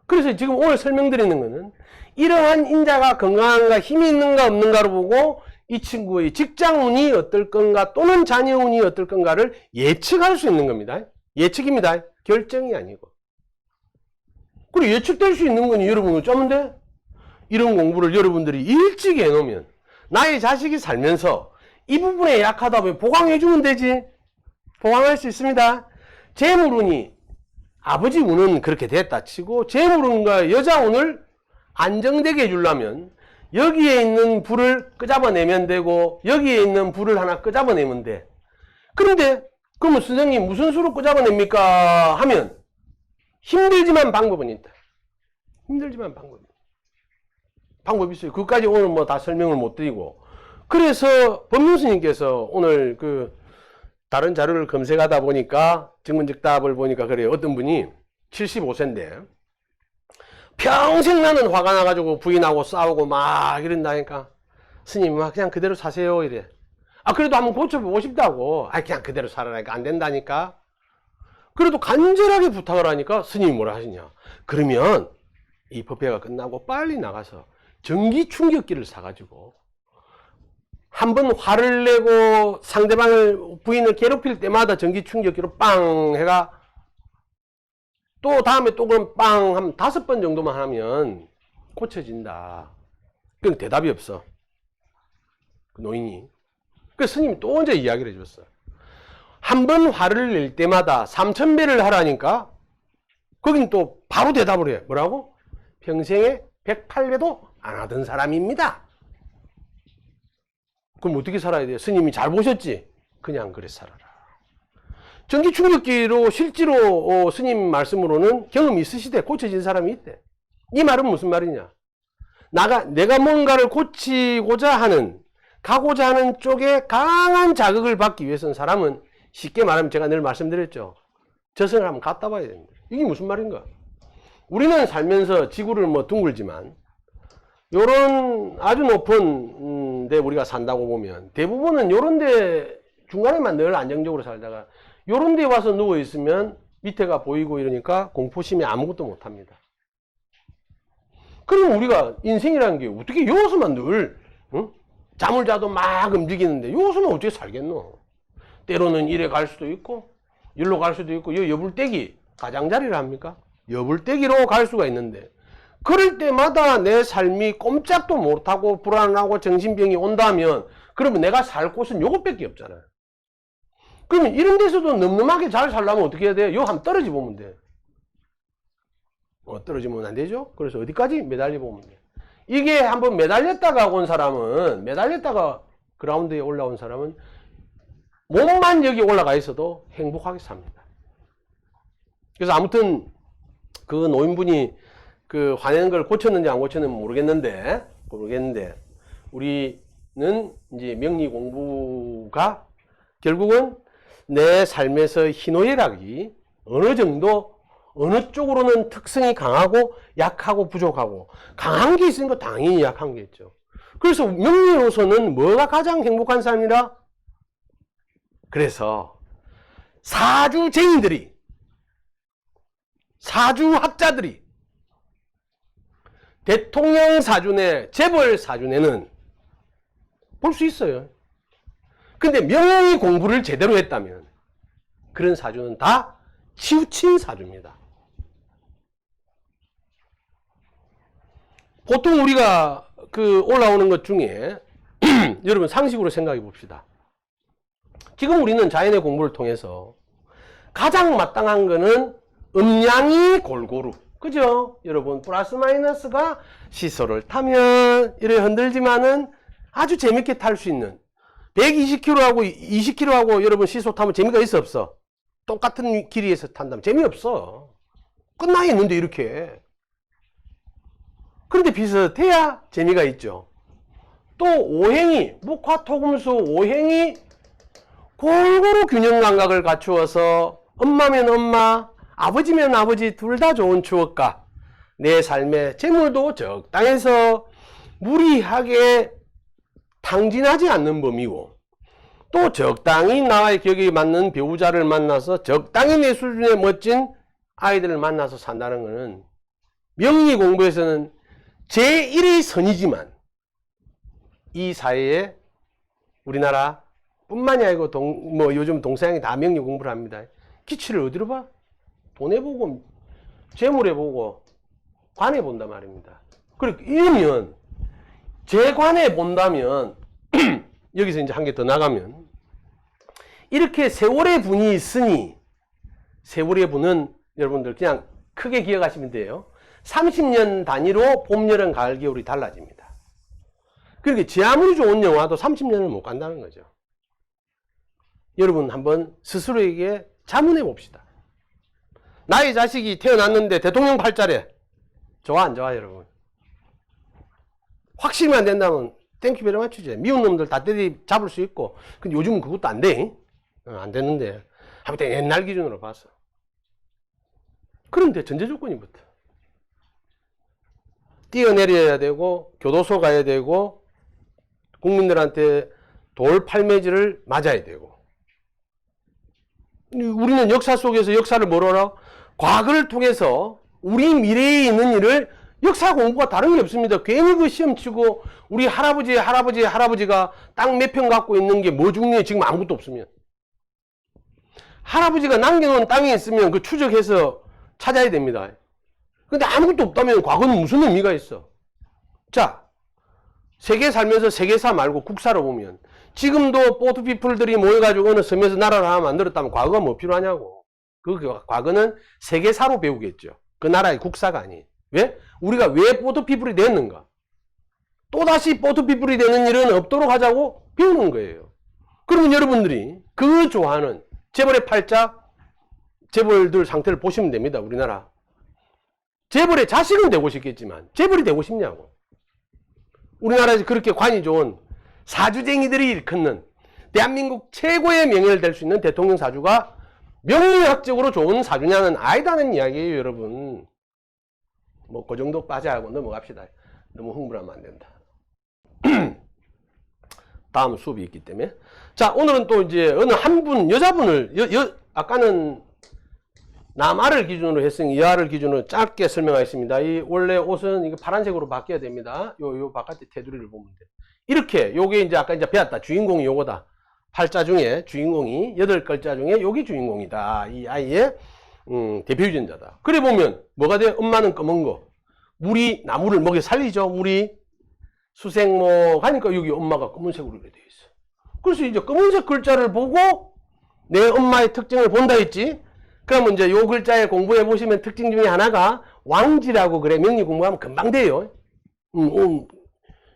그래서 지금 오늘 설명드리는 거는 이러한 인자가 건강한가 힘이 있는가 없는가를 보고 이 친구의 직장운이 어떨 건가 또는 자녀운이 어떨 건가를 예측할 수 있는 겁니다. 예측입니다. 결정이 아니고. 그리고 예측될 수 있는 건 여러분 어쩌면 돼? 이런 공부를 여러분들이 일찍 해놓으면 나의 자식이 살면서 이 부분에 약하다 보면 보강해주면 되지. 보강할 수 있습니다. 재물운이 아버지 운은 그렇게 됐다 치고 재물운과 여자운을 안정되게 해주려면 여기에 있는 불을 끄잡아내면 되고 여기에 있는 불을 하나 끄잡아내면 돼. 그런데 그러면 선생님 무슨 수로 끄잡아냅니까? 하면 힘들지만 방법은 있다. 힘들지만 방법이 있어요. 그것까지 오늘 뭐 다 설명을 못 드리고 그래서 법륜스님께서 오늘 그 다른 자료를 검색하다 보니까 증문즉답을 보니까 그래요. 어떤 분이 75세인데 평생 나는 화가 나가지고 부인하고 싸우고 막 이런다니까 스님 막 그냥 그대로 사세요 이래. 아 그래도 한번 고쳐보고 싶다고. 아 그냥 그대로 살아라니까 안 된다니까. 그래도 간절하게 부탁을 하니까 스님이 뭐라 하시냐. 그러면 이 법회가 끝나고 빨리 나가서 전기 충격기를 사가지고 한번 화를 내고 상대방을 부인을 괴롭힐 때마다 전기 충격기로 빵 해가 또 다음에 또 그럼 빵 한 5번 정도만 하면 고쳐진다. 그건 대답이 없어. 그 노인이. 그래서 스님이 또 언제 이야기를 해줬어. 한 번 화를 낼 때마다 3000배를 하라니까 거긴 또 바로 대답을 해. 뭐라고? 평생에 108배도 안 하던 사람입니다. 그럼 어떻게 살아야 돼요? 스님이 잘 보셨지? 그냥 그래 살아라. 전기 충격기로 실제로 스님 말씀으로는 경험이 있으시대. 고쳐진 사람이 있대. 이 말은 무슨 말이냐? 내가 뭔가를 고치고자 하는 가고자 하는 쪽에 강한 자극을 받기 위해서는 사람은 쉽게 말하면 제가 늘 말씀드렸죠. 저승을 한번 갔다 봐야 됩니다. 이게 무슨 말인가? 우리는 살면서 지구를 뭐 둥글지만 요런 아주 높은 데 우리가 산다고 보면 대부분은 요런 데 중간에만 늘 안정적으로 살다가 요런 데 와서 누워 있으면 밑에가 보이고 이러니까 공포심에 아무것도 못 합니다. 그럼 우리가 인생이라는 게 어떻게 여기서만 늘 잠을 자도 막 움직이는데 여기서는 어떻게 살겠노? 때로는 이래 갈 수도 있고 일로 갈 수도 있고 여불대기 가장자리를 합니까? 여불대기로 갈 수가 있는데 그럴 때마다 내 삶이 꼼짝도 못하고 불안하고 정신병이 온다면 그러면 내가 살 곳은 요것밖에 없잖아요. 그러면 이런 데서도 늠름하게 잘 살려면 어떻게 해야 돼요? 요 한번 떨어져 보면 돼. 떨어지면 안 되죠? 그래서 어디까지? 매달려 보면 돼. 이게 한번 매달렸다가 온 사람은, 매달렸다가 그라운드에 올라온 사람은 몸만 여기 올라가 있어도 행복하게 삽니다. 그래서 아무튼 그 노인분이 그 화내는 걸 고쳤는지 안 고쳤는지 모르겠는데 우리는 이제 명리 공부가 결국은 내 삶에서 희노애락이 어느 정도 어느 쪽으로는 특성이 강하고 약하고 부족하고 강한 게 있으니까 당연히 약한 게 있죠. 그래서 명리로서는 뭐가 가장 행복한 삶이라? 그래서 사주쟁이들이 사주학자들이 대통령 사주내 재벌 사주내는 볼 수 있어요. 근데 명리 공부를 제대로 했다면 그런 사주는 다 치우친 사주입니다. 보통 우리가 그 올라오는 것 중에 여러분 상식으로 생각해 봅시다. 지금 우리는 자연의 공부를 통해서 가장 마땅한 거는 음양이 골고루, 그죠? 여러분 플러스 마이너스가 시소를 타면 이래 흔들지만은 아주 재밌게 탈 수 있는 120km하고 20km하고 여러분 시소 타면 재미가 있어 없어? 똑같은 길이에서 탄다면 재미없어. 끝나 있는데 이렇게. 그런데 비슷해야 재미가 있죠. 또 오행이 목화토금수 오행이 골고루 균형 감각을 갖추어서 엄마면 엄마, 아버지면 아버지 둘 다 좋은 추억과 내 삶의 재물도 적당해서 무리하게 탕진하지 않는 범위고 또 적당히 나와의 격에 맞는 배우자를 만나서 적당히 내 수준의 멋진 아이들을 만나서 산다는 것은 명리 공부에서는 제1의 선이지만 이 사회에 우리나라 뿐만이 아니고 요즘 동서양이 다 명리 공부를 합니다. 기치를 어디로 봐? 돈에 보고 재물에 보고 관에 본단 말입니다. 그러니까 이러면 제 관에 본다면 여기서 이제 한 개 더 나가면 이렇게 세월의 분이 있으니 세월의 분은 여러분들 그냥 크게 기억하시면 돼요. 30년 단위로 봄, 여름, 가을, 겨울이 달라집니다. 그러니까 제 아무리 좋은 영화도 30년을 못 간다는 거죠. 여러분 한번 스스로에게 자문해 봅시다. 나의 자식이 태어났는데 대통령 팔자래. 좋아 안 좋아 여러분? 확실히만 안 된다면 땡큐 베리 마치지. 미운 놈들 다 때리 잡을 수 있고. 근데 요즘은 그것도 안 돼. 안 되는데. 하여튼 옛날 기준으로 봐서. 그런데 전제 조건이 붙어. 뛰어내려야 되고 교도소 가야 되고 국민들한테 돌 팔매질을 맞아야 되고. 우리는 역사 속에서 역사를 뭐로 알아? 과거를 통해서 우리 미래에 있는 일을 역사 공부가 다른 게 없습니다. 괜히 그 시험 치고 우리 할아버지가 땅 몇 평 갖고 있는 게 뭐 중요해? 지금 아무것도 없으면. 할아버지가 남겨놓은 땅이 있으면 그 추적해서 찾아야 됩니다. 근데 아무것도 없다면 과거는 무슨 의미가 있어? 자, 세계 살면서 세계사 말고 국사로 보면 지금도 포트피플들이 모여가지고 어느 섬에서 나라를 하나 만들었다면 과거가 뭐 필요하냐고. 그 과거는 세계사로 배우겠죠. 그 나라의 국사가 아니에요. 왜? 우리가 왜 포트피플이 됐는가? 또다시 포트피플이 되는 일은 없도록 하자고 배우는 거예요. 그러면 여러분들이 그 좋아하는 재벌의 팔자, 재벌들 상태를 보시면 됩니다. 우리나라. 재벌의 자식은 되고 싶겠지만 재벌이 되고 싶냐고. 우리나라에서 그렇게 관이 좋은 사주쟁이들이 일컫는 대한민국 최고의 명예를 댈 수 있는 대통령 사주가 명리학적으로 좋은 사주냐는 아니다는 이야기예요, 여러분. 뭐 그 정도 빠져하고 넘어갑시다. 너무 흥분하면 안 된다. 다음 수업이 있기 때문에. 자, 오늘은 또 이제 어느 한 분, 여자분을, 아까는 남아를 기준으로 했으니 여아를 기준으로 짧게 설명하겠습니다. 이 원래 옷은 이거 파란색으로 바뀌어야 됩니다. 요 바깥에 테두리를 보면 돼. 이렇게 요게 이제 아까 이제 배웠다. 주인공이 요거다. 팔자 중에 주인공이 8글자 중에 요게 주인공이다. 이 아이의 대표 유전자다. 그래 보면 뭐가 돼? 엄마는 검은 거. 물이 나무를 먹여 살리죠. 물이 수생목 하니까 여기 엄마가 검은색으로 돼 있어. 그래서 이제 검은색 글자를 보고 내 엄마의 특징을 본다 했지? 그러면 이제 요 글자에 공부해 보시면 특징 중에 하나가 왕지라고 그래. 명리 공부하면 금방 돼요.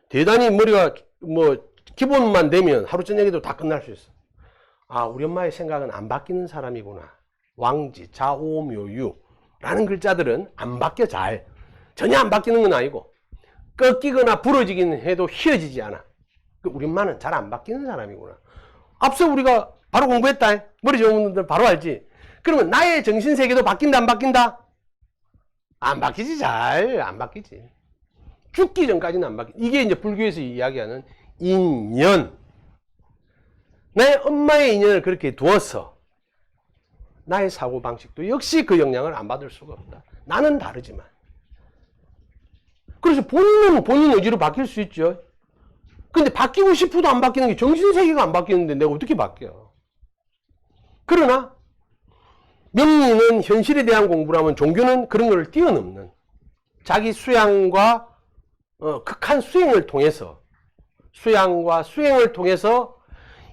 대단히 머리가 뭐 기본만 되면 하루 저녁에도 다 끝날 수 있어. 아, 우리 엄마의 생각은 안 바뀌는 사람이구나. 왕지, 자오묘유 라는 글자들은 안 바뀌어. 잘 전혀 안 바뀌는 건 아니고 꺾이거나 부러지기는 해도 휘어지지 않아. 우리 엄마는 잘 안 바뀌는 사람이구나. 앞서 우리가 바로 공부했다. 머리 좋은 분들 바로 알지. 그러면 나의 정신세계도 바뀐다 안 바뀐다? 안 바뀌지. 잘 안 바뀌지. 죽기 전까지는 안 바뀌지. 이게 이제 불교에서 이야기하는 인연. 내 엄마의 인연을 그렇게 두어서 나의 사고방식도 역시 그 영향을 안 받을 수가 없다. 나는 다르지만. 그래서 본인은 본인 의지로 바뀔 수 있죠. 근데 바뀌고 싶어도 안 바뀌는 게 정신세계가 안 바뀌는데 내가 어떻게 바뀌어? 그러나 명리는 현실에 대한 공부라면 종교는 그런 걸 뛰어넘는 자기 수양과 극한 수행을 통해서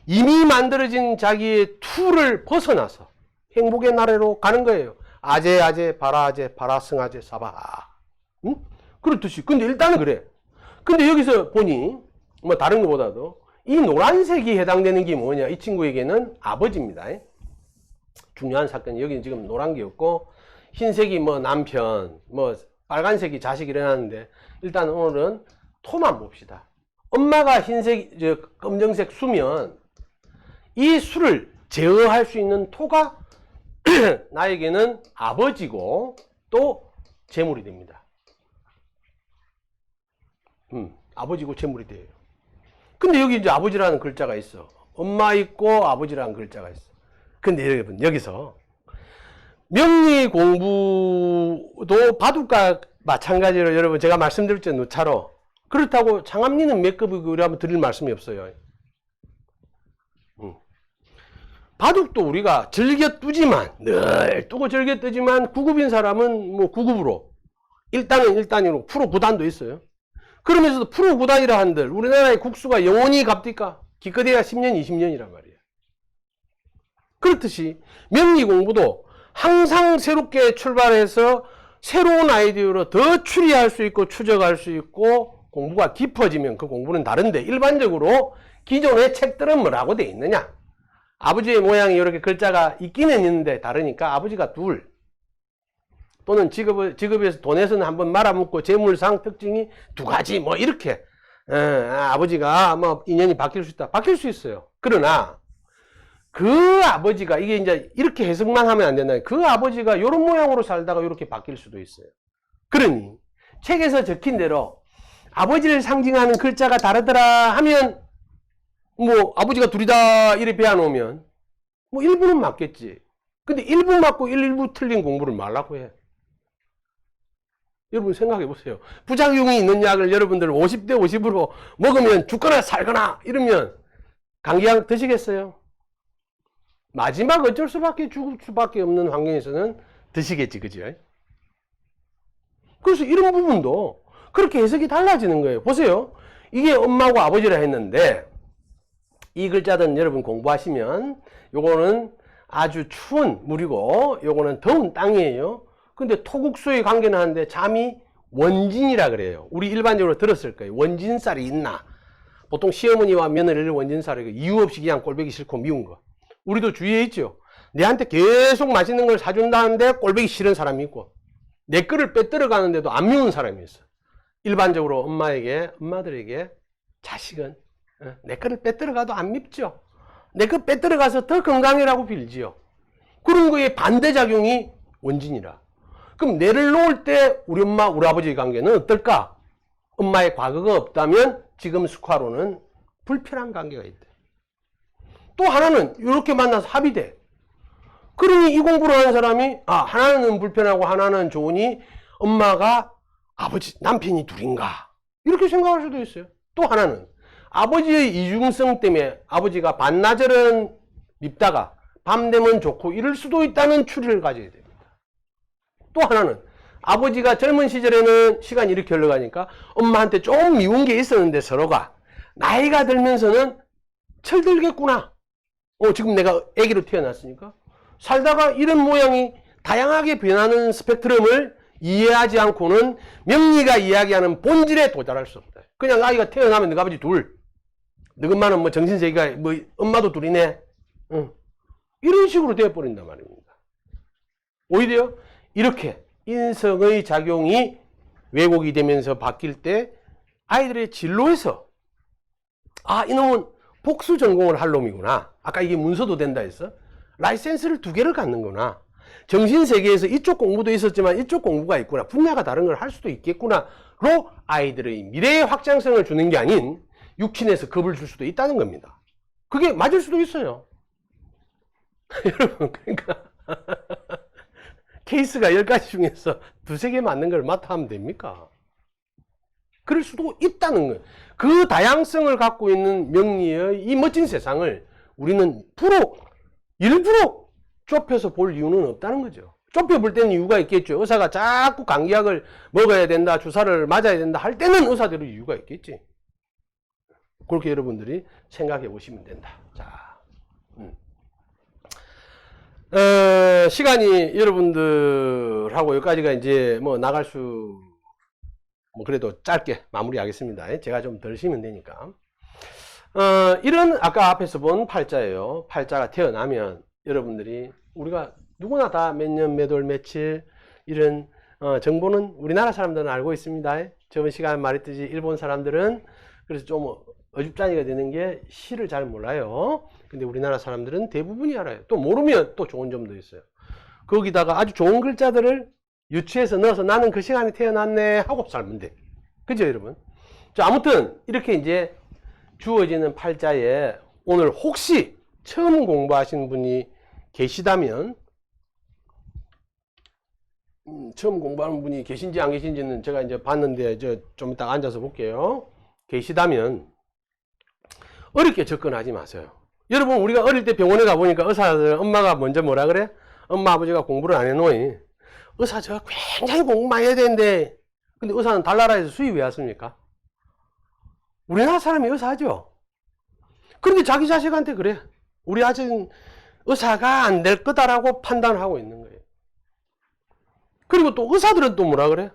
이미 만들어진 자기의 툴을 벗어나서 행복의 나라로 가는 거예요. 아제 바라승아제 사바. 응? 그렇듯이. 근데 일단은 그래. 근데 여기서 보니 뭐 다른 것보다도 이 노란색이 해당되는 게 뭐냐? 이 친구에게는 아버지입니다. 중요한 사건이 여기는 지금 노란 게 없고 흰색이 뭐 남편, 뭐 빨간색이 자식 일어나는데 일단 오늘은 토만 봅시다. 엄마가 흰색, 검정색 수면 이 수를 제어할 수 있는 토가 나에게는 아버지고 또 재물이 됩니다. 아버지고 재물이 돼요. 근데 여기 이제 아버지라는 글자가 있어. 엄마 있고 아버지라는 글자가 있어. 근데 여러분 여기서 명리 공부도 바둑과 마찬가지로 여러분 제가 말씀드렸죠. 누차로. 그렇다고 창암리는 몇 급이고 이러면 드릴 말씀이 없어요. 바둑도 우리가 즐겨 뜨지만 늘 뜨고 즐겨 뜨지만 9급인 사람은 뭐 9급으로 1단은 1단위로 프로 9단도 있어요. 그러면서도 프로 9단이라 한들 우리나라의 국수가 영원히 갑니까? 기껏해야 10년 20년이란 말이에요. 그렇듯이 명리 공부도 항상 새롭게 출발해서 새로운 아이디어로 더 추리할 수 있고 추적할 수 있고 공부가 깊어지면 그 공부는 다른데 일반적으로 기존의 책들은 뭐라고 돼 있느냐? 아버지의 모양이 이렇게 글자가 있기는 있는데 다르니까 아버지가 둘 또는 직업에서 돈에서는 한번 말아먹고 재물상 특징이 두 가지 뭐 이렇게 아버지가 뭐 인연이 바뀔 수 있다. 바뀔 수 있어요. 그러나 그 아버지가 이게 이제 이렇게 해석만 하면 안 된다. 그 아버지가 이런 모양으로 살다가 이렇게 바뀔 수도 있어요. 그러니 책에서 적힌 대로 아버지를 상징하는 글자가 다르더라 하면 뭐 아버지가 둘이다 이래 배워놓으면 뭐 일부는 맞겠지. 근데 일부 맞고 일부 틀린 공부를 말라고 해. 여러분 생각해 보세요. 부작용이 있는 약을 여러분들 50대 50으로 먹으면 죽거나 살거나 이러면 감기약 드시겠어요? 마지막 어쩔 수밖에 죽을 수밖에 없는 환경에서는 드시겠지. 그죠? 그래서 이런 부분도 그렇게 해석이 달라지는 거예요. 보세요. 이게 엄마고 아버지라 했는데 이 글자들은 여러분 공부하시면 요거는 아주 추운 물이고 요거는 더운 땅이에요. 근데 토국수의 관계는 하는데 잠이 원진이라 그래요. 우리 일반적으로 들었을 거예요. 원진살이 있나? 보통 시어머니와 며느리를 원진살이고 이유 없이 그냥 꼴보기 싫고 미운 거. 우리도 주위에 있죠. 내한테 계속 맛있는 걸 사준다는데 꼴보기 싫은 사람이 있고 내 거를 빼들어 가는데도 안 미운 사람이 있어. 일반적으로 엄마들에게 자식은 내 거를 빼들어 가도 안 밉죠. 내 거 빼들어 가서 더 건강해라고 빌지요. 그런 거에 반대작용이 원진이라. 그럼 뇌를 놓을 때 우리 엄마, 우리 아버지의 관계는 어떨까? 엄마의 과거가 없다면 지금 스쿼로는 불편한 관계가 있대. 또 하나는 이렇게 만나서 합의돼. 그러니 이 공부를 하는 사람이 하나는 불편하고 하나는 좋으니 엄마가 아버지, 남편이 둘인가? 이렇게 생각할 수도 있어요. 또 하나는 아버지의 이중성 때문에 아버지가 반나절은 밉다가 밤 되면 좋고 이럴 수도 있다는 추리를 가져야 됩니다. 또 하나는 아버지가 젊은 시절에는 시간이 이렇게 흘러가니까 엄마한테 좀 미운 게 있었는데 서로가 나이가 들면서는 철들겠구나. 지금 내가 아기로 태어났으니까 살다가 이런 모양이 다양하게 변하는 스펙트럼을 이해하지 않고는 명리가 이야기하는 본질에 도달할 수 없다. 그냥 아이가 태어나면 너가 아버지 둘, 너 엄마는 뭐 정신세계가 뭐 엄마도 둘이네, 이런 식으로 되어버린단 말입니다. 오히려 이렇게 인성의 작용이 왜곡이 되면서 바뀔 때 아이들의 진로에서 이놈은 복수 전공을 할 놈이구나, 아까 이게 문서도 된다 했어, 라이센스를 2개를 갖는구나, 정신세계에서 이쪽 공부도 있었지만 이쪽 공부가 있구나, 분야가 다른 걸 할 수도 있겠구나 로 아이들의 미래의 확장성을 주는 게 아닌 육친에서 겁을 줄 수도 있다는 겁니다. 그게 맞을 수도 있어요. 여러분, 그러니까 케이스가 10가지 중에서 2-3개 맞는 걸 맡아하면 됩니까? 그럴 수도 있다는 거예요. 그 다양성을 갖고 있는 명리의 이 멋진 세상을 우리는 일부러 좁혀서 볼 이유는 없다는 거죠. 좁혀볼 때는 이유가 있겠죠. 의사가 자꾸 감기약을 먹어야 된다, 주사를 맞아야 된다 할 때는 의사들의 이유가 있겠지. 그렇게 여러분들이 생각해 보시면 된다. 자, 시간이 여러분들하고 여기까지가 이제 뭐 나갈 수, 그래도 짧게 마무리하겠습니다. 제가 좀 덜 쉬면 되니까. 이런 아까 앞에서 본 팔자예요. 팔자가 태어나면 여러분들이, 우리가 누구나 다 몇 년, 몇 월, 며칠 이런 정보는 우리나라 사람들은 알고 있습니다. 저번 시간에 말했듯이 일본 사람들은 그래서 좀 어줍잖이가 되는 게 시를 잘 몰라요. 근데 우리나라 사람들은 대부분이 알아요. 또 모르면 또 좋은 점도 있어요. 거기다가 아주 좋은 글자들을 유추해서 넣어서 나는 그 시간에 태어났네 하고 살면 돼. 그죠, 여러분? 자, 아무튼 이렇게 이제 주어지는 팔자에 오늘 혹시 처음 공부하신 분이 계시다면, 처음 공부하는 분이 계신지 안 계신지는 제가 이제 봤는데 좀 이따 앉아서 볼게요. 계시다면 어렵게 접근하지 마세요. 여러분, 우리가 어릴 때 병원에 가보니까 의사들, 엄마가 먼저 뭐라 그래? 엄마 아버지가 공부를 안 해놓으니 의사 저 굉장히 공부 많이 해야 되는데, 근데 의사는 달나라에서 수입 왜 왔습니까? 우리나라 사람이 의사죠. 그런데 자기 자식한테 그래. 우리 아직은 의사가 안 될 거다라고 판단하고 있는 거예요. 그리고 또 의사들은 또 뭐라 그래?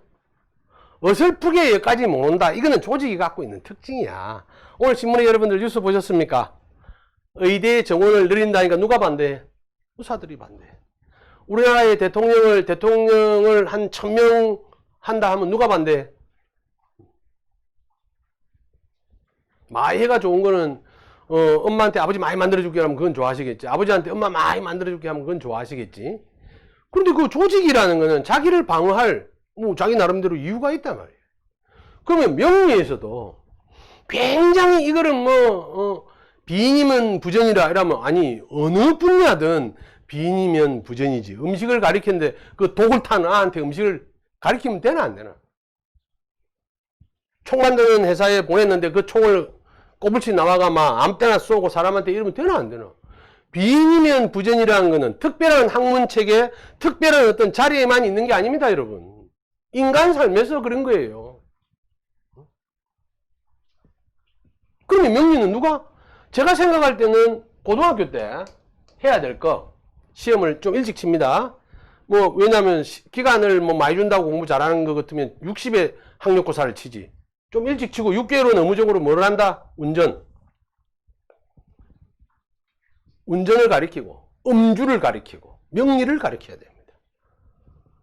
어설프게 여기까지 못 온다. 이거는 조직이 갖고 있는 특징이야. 오늘 신문에 여러분들 뉴스 보셨습니까? 의대 정원을 늘린다니까 누가 반대해? 의사들이 반대해. 우리나라의 대통령을 한 1000명 한다 하면 누가 반대해? 마이해가 좋은 거는 엄마한테 아버지 많이 만들어줄게 하면 그건 좋아하시겠지. 아버지한테 엄마 많이 만들어줄게 하면 그건 좋아하시겠지. 그런데 그 조직이라는 거는 자기를 방어할 자기 나름대로 이유가 있단 말이에요. 그러면 명리에서도 굉장히 이거를 비인이면 부전이라 이러면, 아니 어느 분야든 비인이면 부전이지. 음식을 가리켰는데 그 독을 탄 아한테 음식을 가리키면 되나 안 되나? 총 만드는 회사에 보냈는데 그 총을 꼬불치 나와가 막 아무 때나 쏘고 사람한테 이러면 되나 안 되나? 비인이면 부전이라는 거는 특별한 학문책에 특별한 어떤 자리에만 있는 게 아닙니다, 여러분. 인간 삶에서 그런 거예요. 그러면 명리는 누가? 제가 생각할 때는 고등학교 때 해야 될 거, 시험을 좀 일찍 칩니다. 왜냐면 기간을 많이 준다고 공부 잘하는 것 같으면 60에 학력고사를 치지. 좀 일찍 치고 6개월은 의무적으로 뭘 한다? 운전을 가리키고 음주를 가리키고 명리를 가리켜야 됩니다.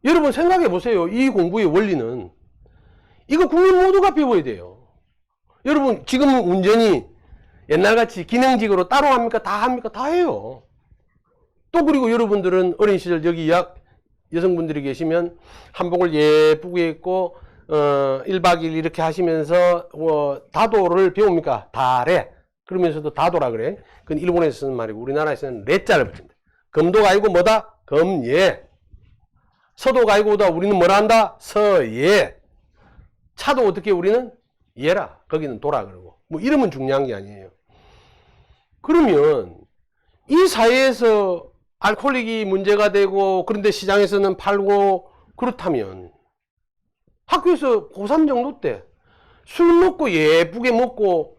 여러분 생각해 보세요. 이 공부의 원리는 이거 국민 모두가 배워야 돼요. 여러분 지금은 운전이 옛날같이 기능직으로 따로 합니까? 다 합니까? 다 해요. 또 그리고 여러분들은 어린 시절 여기 여성분들이 계시면 한복을 예쁘게 입고 1박 2일 이렇게 하시면서 다도를 배웁니까? 다래. 그러면서도 다도라 그래. 그건 일본에서 쓰는 말이고 우리나라에서는 레자를 붙인다. 금도가 아니고 뭐다? 금예. 서도가 아니고 우리는 뭐라 한다? 서예. 차도 어떻게 우리는? 예라. 거기는 도라 그러고. 이러면 중요한 게 아니에요. 그러면 이 사회에서 알코올이 문제가 되고 그런데 시장에서는 팔고 그렇다면 학교에서 고3 정도 때 술 먹고 예쁘게 먹고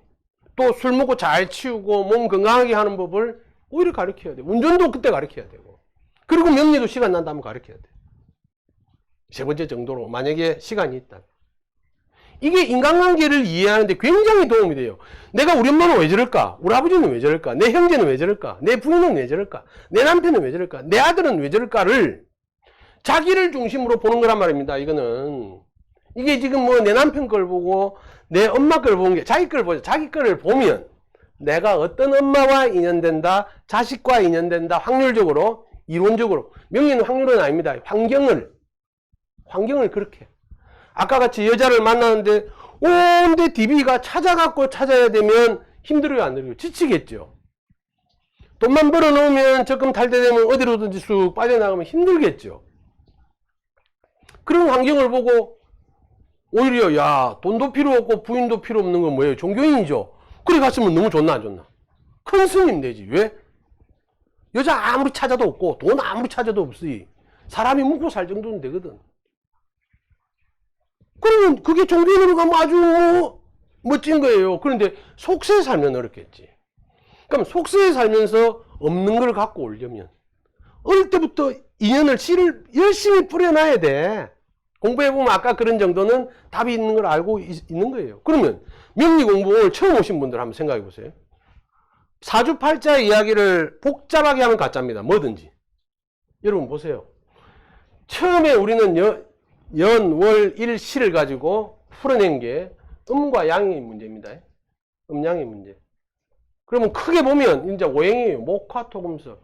또 술 먹고 잘 치우고 몸 건강하게 하는 법을 오히려 가르쳐야 돼. 운전도 그때 가르쳐야 되고. 그리고 명리도 시간 난다면 가르쳐야 돼. 세 번째 정도로 만약에 시간이 있다. 이게 인간관계를 이해하는데 굉장히 도움이 돼요. 내가 우리 엄마는 왜 저럴까? 우리 아버지는 왜 저럴까? 내 형제는 왜 저럴까? 내 부인은 왜 저럴까? 내 남편은 왜 저럴까? 내 아들은 왜 저럴까를 자기를 중심으로 보는 거란 말입니다. 이거는. 이게 지금 뭐 내 남편 걸 보고 내 엄마 걸 보는 게 자기 걸 보죠. 자기 거를 보면 내가 어떤 엄마와 인연된다, 자식과 인연된다, 확률적으로, 이론적으로. 명리는 확률은 아닙니다. 환경을 그렇게. 아까 같이 여자를 만나는데 온데 DB가 찾아갖고 찾아야 되면 힘들어요, 안 들어요? 지치겠죠. 돈만 벌어놓으면 적금 탈퇴되면 어디로든지 쑥 빠져나가면 힘들겠죠. 그런 환경을 보고 오히려 야, 돈도 필요 없고 부인도 필요 없는 건 뭐예요? 종교인이죠. 그래 갔으면 너무 좋나 안 좋나? 큰 스님 되지. 왜? 여자 아무리 찾아도 없고 돈 아무리 찾아도 없으니 사람이 먹고 살 정도는 되거든. 그러면 그게 종교인으로 가면 아주 멋진 거예요. 그런데 속세에 살면 어렵겠지. 그럼 속세에 살면서 없는 걸 갖고 오려면 어릴 때부터 인연을 씨를 열심히 뿌려놔야 돼. 공부해보면 아까 그런 정도는 답이 있는 걸 알고 있는 거예요. 그러면 명리 공부 오늘 처음 오신 분들 한번 생각해 보세요. 사주팔자 이야기를 복잡하게 하면 가짜입니다. 뭐든지. 여러분 보세요. 처음에 우리는 연, 월, 일, 시를 가지고 풀어낸 게 음과 양의 문제입니다. 음양의 문제. 그러면 크게 보면 이제 오행이에요. 목화, 토, 금석.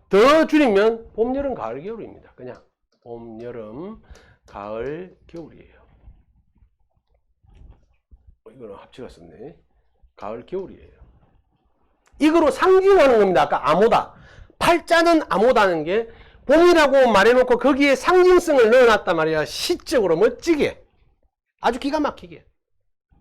더 줄이면 봄, 여름, 가을, 겨울입니다. 그냥 봄, 여름, 가을, 겨울이에요. 이거는 합치가 썼네. 가을, 겨울이에요. 이거로 상징하는 겁니다. 아까 암호다. 팔자는 암호다는 게 봄이라고 말해놓고 거기에 상징성을 넣어놨단 말이야. 시적으로 멋지게. 아주 기가 막히게.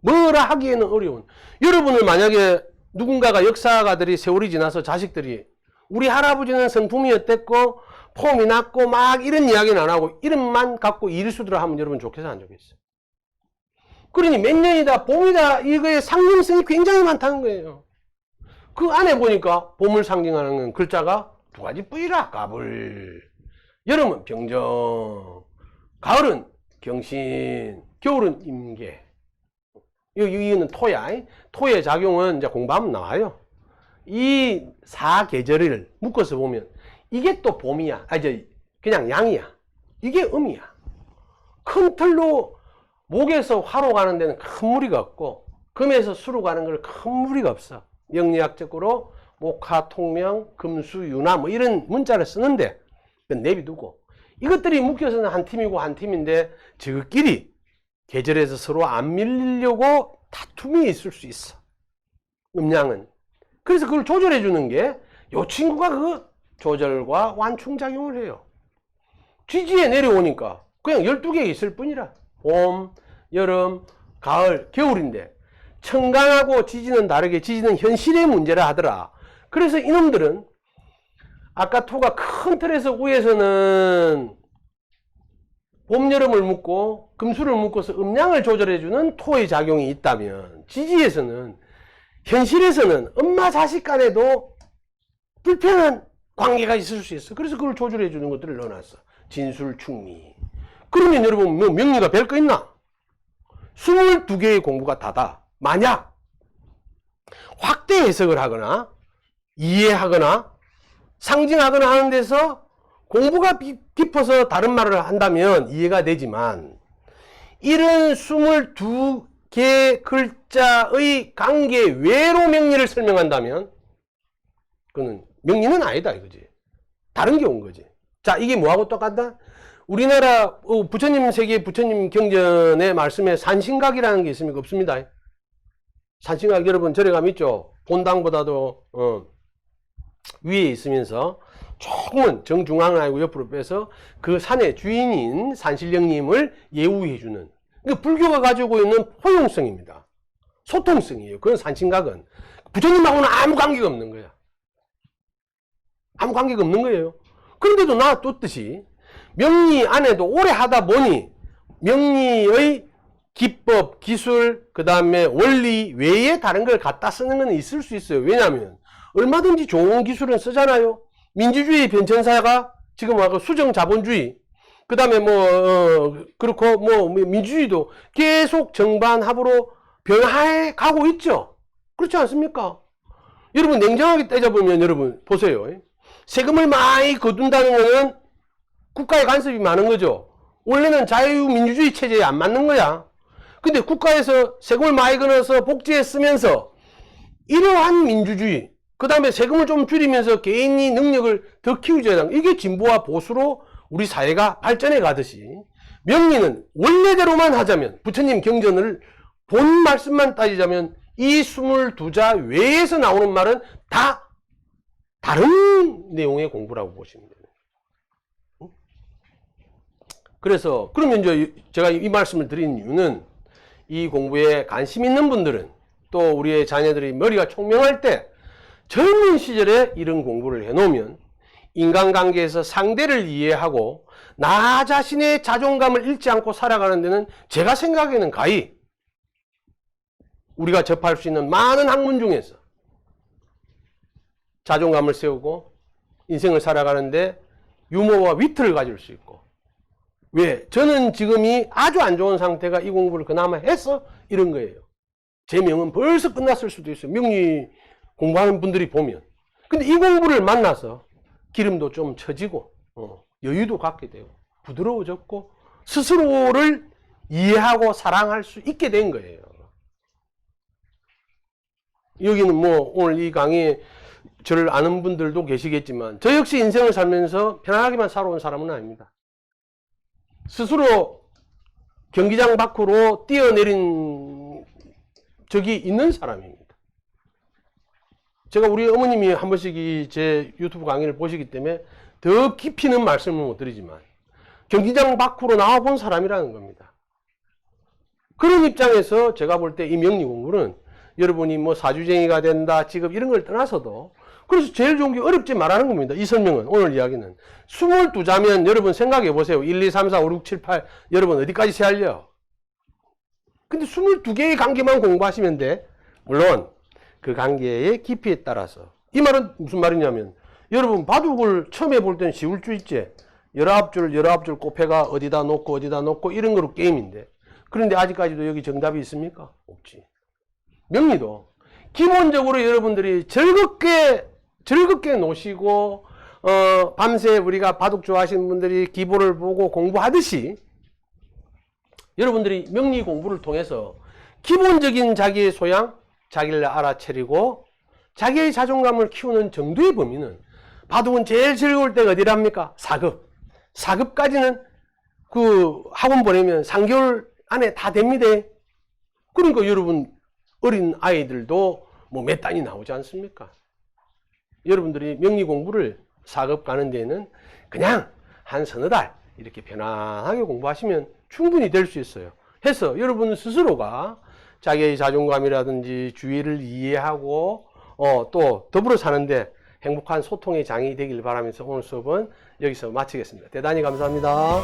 뭐라 하기에는 어려운. 여러분을 만약에 누군가가 역사가들이 세월이 지나서 자식들이 우리 할아버지는 성품이 어땠고 폼이 났고 막 이런 이야기는 안 하고 이름만 갖고 일수들을 하면 여러분 좋겠어 안 좋겠어? 그러니 몇 년이다 봄이다 이거의 상징성이 굉장히 많다는 거예요. 그 안에 보니까 봄을 상징하는 건 글자가 두 가지 뿌이라. 가불. 여름은 병정. 가을은 경신. 겨울은 임계. 이거는 토야. 토의 작용은 이제 공부하면 나와요. 이 사계절을 묶어서 보면 이게 또 봄이야. 그냥 양이야. 이게 음이야. 큰 틀로 목에서 화로 가는 데는 큰 무리가 없고 금에서 수로 가는 걸 큰 무리가 없어. 명리학적으로 목화, 통명, 금수, 유나 뭐 이런 문자를 쓰는데 그건 내비두고 이것들이 묶여서는 한 팀이고 한 팀인데 저끼리 계절에서 서로 안 밀리려고 다툼이 있을 수 있어. 음양은. 그래서 그걸 조절해 주는 게 요 친구가 그 조절과 완충작용을 해요. 지지에 내려오니까 그냥 12개 있을 뿐이라. 봄, 여름, 가을, 겨울인데 천간하고 지지는 다르게 지지는 현실의 문제라 하더라. 그래서 이놈들은 아까 토가 큰 틀에서 위에서는 봄, 여름을 묶고 금수를 묶어서 음양을 조절해주는 토의 작용이 있다면 지지에서는 현실에서는 엄마 자식 간에도 불편한 관계가 있을 수 있어. 그래서 그걸 조절해주는 것들을 넣어놨어. 진술, 충리. 그러면 여러분 뭐 명리가 별 거 있나? 22개의 공부가 다다. 만약 확대 해석을 하거나 이해하거나 상징하거나 하는 데서 공부가 깊어서 다른 말을 한다면 이해가 되지만 이런 22개 글자의 관계 외로 명리를 설명한다면 그거는 명리는 아니다 이거지. 다른 게 온 거지. 자, 이게 뭐하고 똑같다? 우리나라 부처님 세계 부처님 경전의 말씀에 산신각이라는 게 있습니까? 없습니다. 산신각 여러분 절에 가면 있죠. 본당보다도 위에 있으면서 조금은 정중앙은 아니고 옆으로 빼서 그 산의 주인인 산신령님을 예우해주는 불교가 가지고 있는 포용성입니다. 소통성이에요. 그건 산신각은 부처님하고는 아무 관계가 없는 거야. 아무 관계가 없는 거예요. 그런데도 놔뒀듯이 명리 안에도 오래 하다 보니 명리의 기법, 기술, 그 다음에 원리 외에 다른 걸 갖다 쓰는 건 있을 수 있어요. 왜냐하면 얼마든지 좋은 기술은 쓰잖아요. 민주주의 변천사가 지금 와서 수정 자본주의, 그 다음에 그렇고 민주주의도 계속 정반합으로 변화해 가고 있죠. 그렇지 않습니까? 여러분 냉정하게 따져보면 여러분 보세요. 세금을 많이 거둔다는 거는 국가의 간섭이 많은 거죠. 원래는 자유민주주의 체제에 안 맞는 거야. 근데 국가에서 세금을 많이 걸어서 복지에 쓰면서 이러한 민주주의, 그 다음에 세금을 좀 줄이면서 개인이 능력을 더 키우자. 이게 진보와 보수로 우리 사회가 발전해 가듯이 명리는 원래대로만 하자면, 부처님 경전을 본 말씀만 따지자면 이 22자 외에서 나오는 말은 다 다른 내용의 공부라고 보시면 돼요. 그래서 그러면 이제 제가 이 말씀을 드린 이유는 이 공부에 관심 있는 분들은, 또 우리의 자녀들이 머리가 총명할 때 젊은 시절에 이런 공부를 해놓으면 인간관계에서 상대를 이해하고 나 자신의 자존감을 잃지 않고 살아가는 데는 제가 생각에는 가히 우리가 접할 수 있는 많은 학문 중에서 자존감을 세우고 인생을 살아가는데 유머와 위트를 가질 수 있고, 왜? 저는 지금이 아주 안 좋은 상태가 이 공부를 그나마 해서 이런 거예요. 제 명은 벌써 끝났을 수도 있어요. 명리 공부하는 분들이 보면. 근데 이 공부를 만나서 기름도 좀 처지고 여유도 갖게 되고 부드러워졌고 스스로를 이해하고 사랑할 수 있게 된 거예요. 여기는 오늘 이 강의에 저를 아는 분들도 계시겠지만 저 역시 인생을 살면서 편안하게만 살아온 사람은 아닙니다. 스스로 경기장 밖으로 뛰어내린 적이 있는 사람입니다. 제가 우리 어머님이 한 번씩 제 유튜브 강의를 보시기 때문에 더 깊이는 말씀을 못 드리지만 경기장 밖으로 나와본 사람이라는 겁니다. 그런 입장에서 제가 볼 때 이 명리 공부는 여러분이 사주쟁이가 된다, 직업 이런 걸 떠나서도, 그래서 제일 좋은 게 어렵지 말하는 겁니다. 이 설명은, 오늘 이야기는 22자면 여러분 생각해 보세요. 1, 2, 3, 4, 5, 6, 7, 8 여러분 어디까지 세알려? 근데 22개의 관계만 공부하시면 돼. 물론 그 관계의 깊이에 따라서. 이 말은 무슨 말이냐면, 여러분 바둑을 처음 해볼 때는 쉬울 줄 있지. 19줄 곱해가 어디다 놓고 이런 거로 게임인데, 그런데 아직까지도 여기 정답이 있습니까? 없지. 명리도 기본적으로 여러분들이 즐겁게 노시고 밤새 우리가 바둑 좋아하시는 분들이 기보를 보고 공부하듯이 여러분들이 명리 공부를 통해서 기본적인 자기의 소양, 자기를 알아차리고 자기의 자존감을 키우는 정도의 범위는, 바둑은 제일 즐거울 때가 어디랍니까? 4급. 4급까지는 그 학원 보내면 3개월 안에 다 됩니다. 그러니까 여러분 어린 아이들도 몇 단이 나오지 않습니까? 여러분들이 명리 공부를 4급 가는 데에는 그냥 한 서너 달 이렇게 편안하게 공부하시면 충분히 될 수 있어요. 해서 여러분 스스로가 자기의 자존감이라든지 주위를 이해하고 또 더불어 사는데 행복한 소통의 장이 되길 바라면서 오늘 수업은 여기서 마치겠습니다. 대단히 감사합니다.